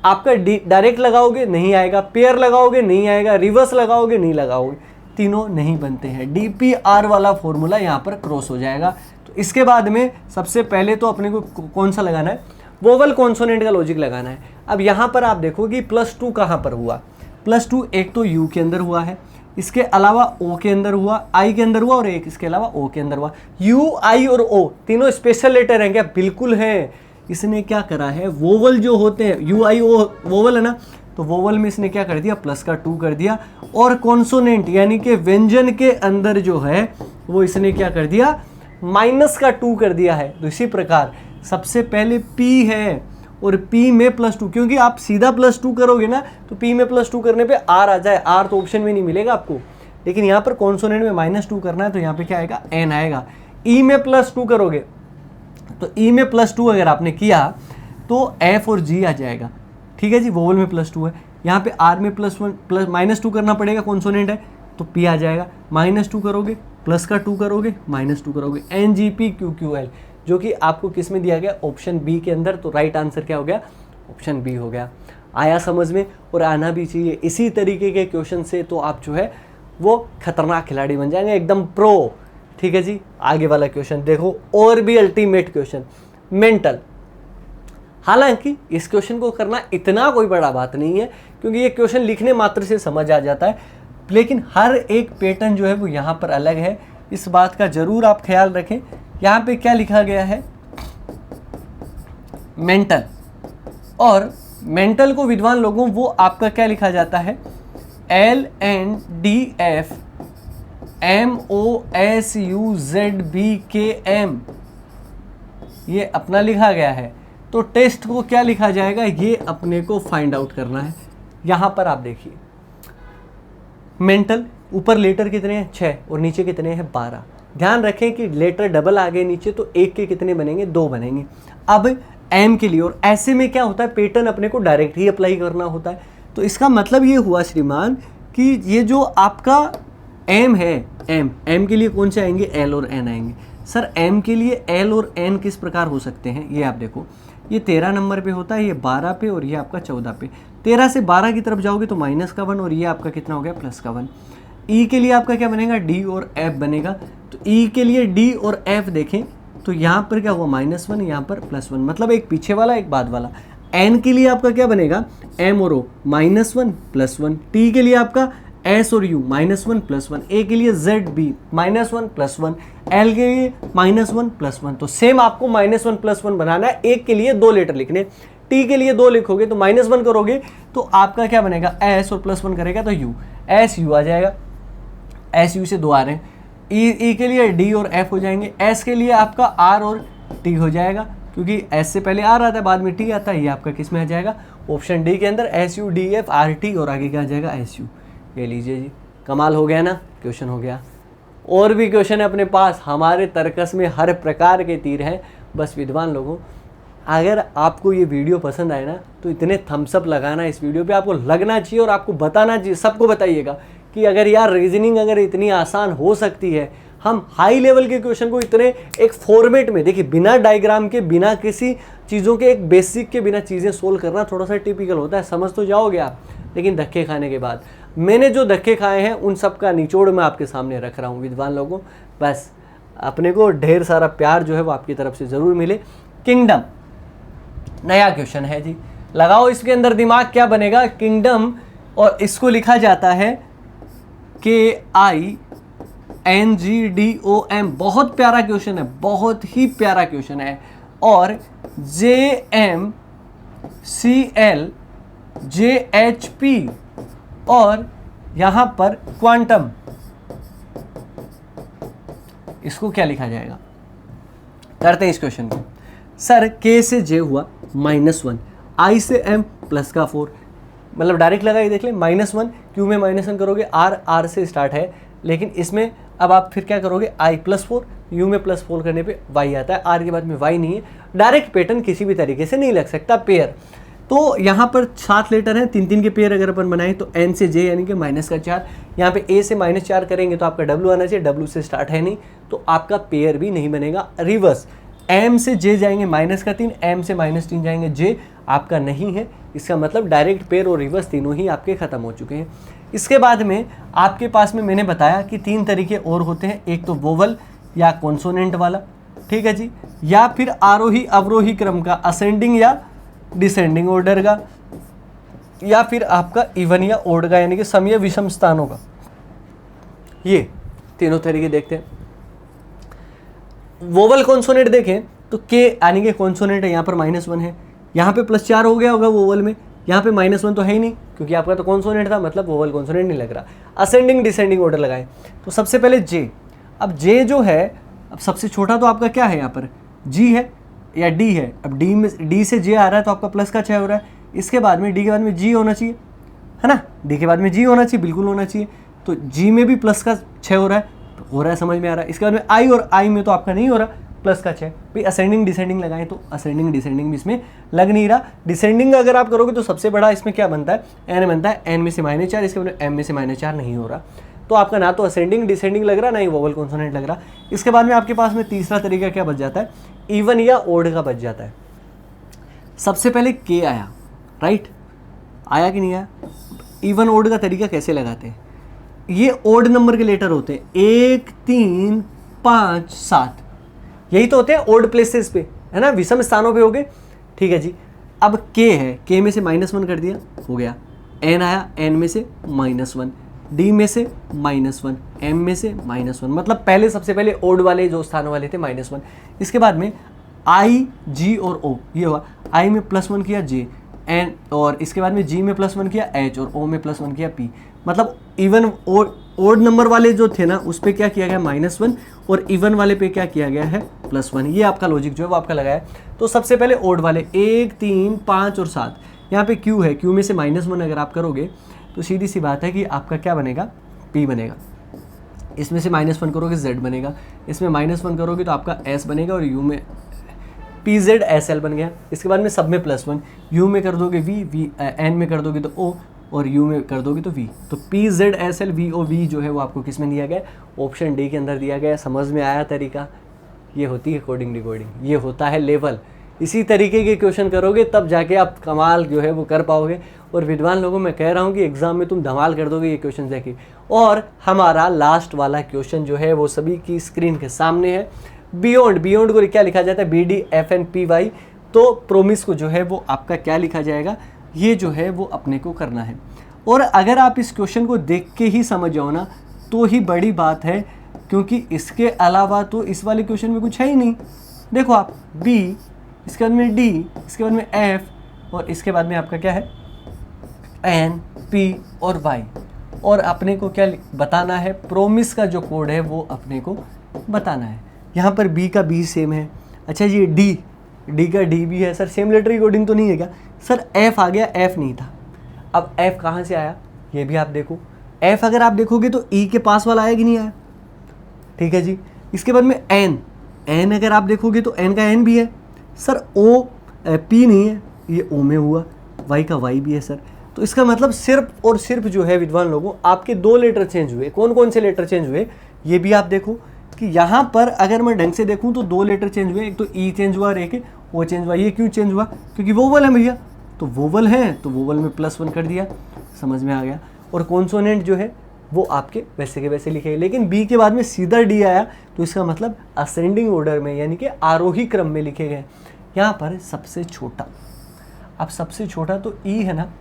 आपका डायरेक्ट लगाओगे नहीं आएगा, पेयर लगाओगे नहीं आएगा, रिवर्स लगाओगे नहीं लगाओगे, तीनों नहीं बनते हैं। DPR वाला फॉर्मूला यहाँ पर क्रॉस हो जाएगा। तो इसके बाद में सबसे पहले तो अपने को कौन सा लगाना है, वोवल कॉन्सोनेंट का लॉजिक लगाना है। अब यहाँ पर आप देखो कि +2 कहाँ पर हुआ, +2 एक तो U के अंदर हुआ है, इसके अलावा O के अंदर हुआ, I के अंदर हुआ, और एक इसके अलावा O के अंदर हुआ। U, I और O तीनों स्पेशल लेटर हैं क्या? बिल्कुल है। इसने क्या करा है, वोवल जो होते हैं U, I, O वोवल है ना, तो वोवल में इसने क्या कर दिया, +2 कर दिया, और कॉन्सोनेंट यानी कि व्यंजन के अंदर जो है वो इसने क्या कर दिया, -2 कर दिया है। तो इसी प्रकार सबसे पहले P है, और P में +2, क्योंकि आप सीधा +2 करोगे ना तो P में +2 करने पे R आ जाए, R तो ऑप्शन में नहीं मिलेगा आपको, लेकिन यहाँ पर कॉन्सोनेंट में -2 करना है तो यहाँ पे क्या आएगा, N आएगा। E में +2 करोगे तो E में +2 अगर आपने किया तो एफ और जी आ जाएगा, ठीक है जी। वोवल में +2 है, यहाँ पे आर में +1 -2 करना पड़ेगा, कॉन्सोनेंट है तो पी आ जाएगा। -2 करोगे, प्लस का 2 करोगे, -2 करोगे, NGPQQL, जो कि आपको किस में दिया गया, ऑप्शन बी के अंदर। तो राइट आंसर क्या हो गया, ऑप्शन बी हो गया। आया समझ में, और आना भी चाहिए। इसी तरीके के क्वेश्चन से तो आप जो है वो खतरनाक खिलाड़ी बन जाएंगे, एकदम प्रो, ठीक है जी। आगे वाला क्वेश्चन देखो, और भी अल्टीमेट क्वेश्चन, मेंटल। हालांकि इस क्वेश्चन को करना इतना कोई बड़ा बात नहीं है, क्योंकि ये क्वेश्चन लिखने मात्र से समझ आ जाता है, लेकिन हर एक पैटर्न जो है वो यहाँ पर अलग है, इस बात का जरूर आप ख्याल रखें। यहाँ पे क्या लिखा गया है, मेंटल, और मेंटल को विद्वान लोगों वो आपका क्या लिखा जाता है, LNDF MOSUZBKM, ये अपना लिखा गया है। तो टेस्ट को क्या लिखा जाएगा, ये अपने को फाइंड आउट करना है। यहाँ पर आप देखिए, मेंटल ऊपर लेटर कितने हैं 6 और नीचे कितने हैं 12। ध्यान रखें कि लेटर डबल आ गए नीचे तो एक के कितने बनेंगे, 2 बनेंगे। अब एम के लिए, और ऐसे में क्या होता है, पैटर्न अपने को डायरेक्ट ही अप्लाई करना होता है। तो इसका मतलब ये हुआ श्रीमान कि ये जो आपका एम है, एम के लिए कौन से आएंगे, एल और एन आएंगे। सर एम के लिए एल और एन किस प्रकार हो सकते हैं, ये आप देखो, ये 13 नंबर पे होता है, ये 12 पे, और ये आपका 14 पे। 13 से 12 की तरफ जाओगे तो -1, और ये आपका कितना हो गया, +1। ई के लिए आपका क्या बनेगा, डी और एफ बनेगा। तो ई के लिए डी और एफ देखें तो यहाँ पर क्या हुआ, -1, यहाँ पर +1, मतलब एक पीछे वाला एक बाद वाला। एन के लिए आपका क्या बनेगा, एम और ओ, -1 +1। टी के लिए आपका एस और यू, -1 +1। ए के लिए जेड बी, -1 +1। एल के लिए -1 +1। तो सेम आपको -1 +1 बनाना है। एक के लिए 2 लेटर लिखने, टी के लिए 2 लिखोगे तो -1 करोगे तो आपका क्या बनेगा, एस, और +1 करेगा तो यू, एस यू आ जाएगा। एस यू से 2 आ रहे हैं। ई के लिए डी और एफ हो जाएंगे। एस के लिए आपका आर और टी हो जाएगा, क्योंकि एस से पहले आर आता है बाद में टी आता है। ये आपका किस में आ जाएगा, ऑप्शन डी के अंदर, SUDFRT, और आगे क्या आ जाएगा, SU। ये लीजिए जी, कमाल हो गया ना, क्वेश्चन हो गया। और भी क्वेश्चन है अपने पास, हमारे तर्कस में हर प्रकार के तीर हैं। बस विद्वान लोगों, अगर आपको ये वीडियो पसंद आए ना तो इतने थम्सअप लगाना इस वीडियो पे, आपको लगना चाहिए और आपको बताना चाहिए, सबको बताइएगा कि अगर यार रीजनिंग अगर इतनी आसान हो सकती है, हम हाई लेवल के क्वेश्चन को इतने एक फॉर्मेट में, देखिए बिना डायग्राम के, बिना किसी चीज़ों के, एक बेसिक के बिना चीज़ें सोल्व करना थोड़ा सा टिपिकल होता है, समझ तो जाओगे आप, लेकिन धक्के खाने के बाद। मैंने जो धक्के खाए हैं उन सब का निचोड़ मैं आपके सामने रख रहा हूँ विद्वान लोगों। बस अपने को ढेर सारा प्यार जो है वो आपकी तरफ से ज़रूर मिले। किंगडम, नया क्वेश्चन है जी, लगाओ इसके अंदर दिमाग, क्या बनेगा, किंगडम, और इसको लिखा जाता है KINGDOM। बहुत प्यारा क्वेश्चन है, बहुत ही प्यारा क्वेश्चन है। और JMCLJHP, और यहां पर क्वांटम, इसको क्या लिखा जाएगा, करते हैं इस क्वेश्चन को। सर K से J हुआ -1, I से M प्लस का 4, मतलब डायरेक्ट लगाइए, देख लें, -1, Q में -1 करोगे, R से स्टार्ट है, लेकिन इसमें अब आप फिर क्या करोगे, I +4, U में +4 करने पे Y आता है, R के बाद में Y नहीं है। डायरेक्ट पैटर्न किसी भी तरीके से नहीं लग सकता, पेयर। तो यहाँ पर 7 लेटर हैं, 3-3 के पेयर अगर अपन बनाएं तो N से J यानी कि -4, यहाँ पे A से -4 करेंगे तो आपका W आना चाहिए, W से स्टार्ट है नहीं तो आपका पेयर भी नहीं बनेगा। रिवर्स, M से J जाएंगे -3, M से -3 जाएंगे, J आपका नहीं है, इसका मतलब डायरेक्ट पेयर और रिवर्स तीनों ही आपके ख़त्म हो चुके हैं। इसके बाद में आपके पास में मैंने बताया कि 3 तरीके और होते हैं, एक तो वोवल या कॉन्सोनेंट वाला, ठीक है जी, या फिर आरोही अवरोही क्रम का, असेंडिंग या डिसेंडिंग ऑर्डर का, या फिर आपका इवन या ओड का, यानी कि सम या विषम स्थानों का। ये तीनों तरीके देखते हैं। वोवल कॉन्सोनेंट देखें तो के यानी कि कॉन्सोनेंट है, यहाँ पर -1 है, यहाँ पे +4 हो गया होगा वोवल में, यहाँ पे -1 तो है ही नहीं क्योंकि आपका तो कॉन्सोनेंट था, मतलब वोवल कॉन्सोनेंट नहीं लग रहा। असेंडिंग डिसेंडिंग ऑर्डर लगाएं तो सबसे पहले जे। अब जे जो है, अब सबसे छोटा तो आपका क्या है, यहाँ पर जी है या डी है। अब डी में, डी से जे आ रहा है तो आपका प्लस का 6 हो रहा है। इसके बाद में डी के बाद में जी होना चाहिए, है ना, डी के बाद में जी होना चाहिए, बिल्कुल होना चाहिए। तो जी में भी प्लस का 6 हो रहा है, तो हो रहा है, समझ में आ रहा है। इसके बाद में आई, और आई में तो आपका नहीं हो रहा, प्लस का 6, भाई असेंडिंग डिसेंडिंग लगाएं तो असेंडिंग डिसेंडिंग भी इसमें लग नहीं रहा। डिसेंडिंग अगर आप करोगे तो सबसे बड़ा इसमें क्या बनता है, एन बनता है, एन में से -4, इसके बाद एम में से -4 नहीं हो रहा, तो आपका ना तो असेंडिंग डिसेंडिंग लग रहा, ना ही वोवल कॉन्सोनेंट लग रहा। इसके बाद में आपके पास में तीसरा तरीका क्या बच जाता है, इवन या ओड का बच जाता है। सबसे पहले के आया, राइट, आया कि नहीं आया। इवन ओड का तरीका कैसे लगाते हैं, ये ओड नंबर के लेटर होते हैं, 1 3 5 7, यही तो होते हैं ओड प्लेसेस पे, है ना, विषम स्थानों पे हो गए, ठीक है जी। अब के है, के में से -1 कर दिया, हो गया। एन आया, एन में से -1, डी में से -1, एम में से -1, मतलब पहले सबसे पहले ओड वाले जो स्थानों वाले थे -1। इसके बाद में आई, जी और ओ, ये हुआ, आई में +1 किया जे, एन, और इसके बाद में जी में +1 किया एच, और ओ में +1 किया पी। मतलब इवन ओड नंबर वाले जो थे ना उस पर क्या किया गया -1, और इवन वाले पे क्या किया गया है +1। ये आपका लॉजिक जो है वो आपका लगाया है। तो सबसे पहले ओड वाले 1 3 5 और 7, यहाँ पे क्यू है, क्यू में से -1 अगर आप करोगे तो सीधी सी बात है कि आपका क्या बनेगा, पी बनेगा। इसमें से -1 करोगे जेड बनेगा, इसमें -1 करोगे तो आपका एस बनेगा, और यू में PZSL बन गया। इसके बाद में सब में +1, यू में कर दोगे वी, एन में कर दोगे तो ओ, और यू में कर दोगे तो वी। तो PZSL VOV जो है वो आपको किस में दिया गया, ऑप्शन डी के अंदर दिया गया। समझ में आया तरीका, ये होती है कोडिंग डिकोडिंग, ये होता है लेवल। इसी तरीके के क्वेश्चन करोगे तब जाके आप कमाल जो है वो कर पाओगे। और विद्वान लोगों मैं कह रहा हूँ कि एग्जाम में तुम धमाल कर दोगे ये क्वेश्चन देखे। और हमारा लास्ट वाला क्वेश्चन जो है वो सभी की स्क्रीन के सामने है। बियॉन्ड को क्या लिखा जाता है, BDFNPY। तो प्रोमिस को जो है वो आपका क्या लिखा जाएगा, ये जो है वो अपने को करना है। और अगर आप इस क्वेश्चन को देख के ही समझ जाओ ना तो ही बड़ी बात है, क्योंकि इसके अलावा तो इस वाले क्वेश्चन में कुछ है ही नहीं। देखो आप B, इसके बाद में D, इसके बाद में F, और इसके बाद में आपका क्या है N, P और Y। और अपने को क्या बताना है, प्रोमिस का जो कोड है वो अपने को बताना है। यहाँ पर B का B सेम है। अच्छा जी, D का D भी है। सर सेम लेटर कोडिंग तो नहीं है क्या, सर F आ गया, F नहीं था। अब F कहाँ से आया ये भी आप देखो। F अगर आप देखोगे तो E के पास वाला आया कि नहीं आया, ठीक है जी। इसके बाद में N अगर आप देखोगे तो N का N भी है। सर O P नहीं है, ये O में हुआ। Y का Y भी है सर। तो इसका मतलब सिर्फ और सिर्फ जो है विद्वान लोगों आपके 2 लेटर चेंज हुए। कौन कौन से लेटर चेंज हुए ये भी आप देखो कि यहाँ पर अगर मैं ढंग से देखूँ तो 2 लेटर चेंज हुए, एक तो E चेंज हुआ और एक O चेंज हुआ। ये क्यों चेंज हुआ, क्योंकि वोवल है भैया, तो वोवल है तो वोवल में +1 कर दिया, समझ में आ गया। और कॉन्सोनेंट जो है वो आपके वैसे के वैसे लिखे, लेकिन बी के बाद में सीधा डी आया तो इसका मतलब असेंडिंग ऑर्डर में यानी कि आरोही क्रम में लिखे गए। यहाँ पर सबसे छोटा, अब सबसे छोटा तो ई है ना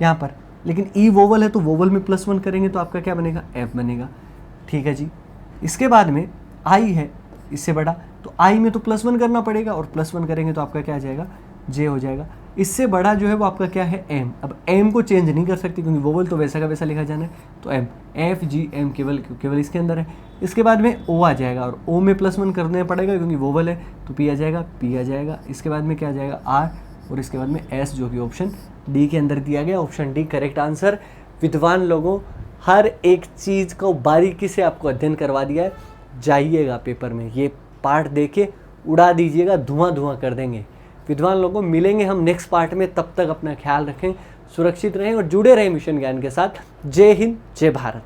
यहाँ पर, लेकिन ई वोवल है तो वोवल में +1 करेंगे तो आपका क्या बनेगा, एफ बनेगा, ठीक है जी। इसके बाद में आई है इससे बड़ा, तो आई में तो +1 करना पड़ेगा और +1 करेंगे तो आपका क्या आ जाएगा, जे हो जाएगा। इससे बड़ा जो है वो आपका क्या है, एम। अब एम को चेंज नहीं कर सकती क्योंकि वोवल तो वैसा का वैसा लिखा जाना है, तो एम, एफ जी एम केवल इसके अंदर है। इसके बाद में ओ आ जाएगा और ओ में +1 करना पड़ेगा क्योंकि वोवल है, तो पी आ जाएगा, पी आ जाएगा। इसके बाद में क्या आ जाएगा, आर, और इसके बाद में एस, जो कि ऑप्शन डी के अंदर दिया गया। Option D correct answer. विद्वान लोगों, हर एक चीज़ को बारीकी से आपको अध्ययन करवा दिया है। जाइएगा पेपर में ये पार्ट देके उड़ा दीजिएगा, धुआं कर देंगे। विद्वान लोगों, मिलेंगे हम नेक्स्ट पार्ट में, तब तक अपना ख्याल रखें, सुरक्षित रहें और जुड़े रहें मिशन ज्ञान के साथ। जय हिंद, जय भारत।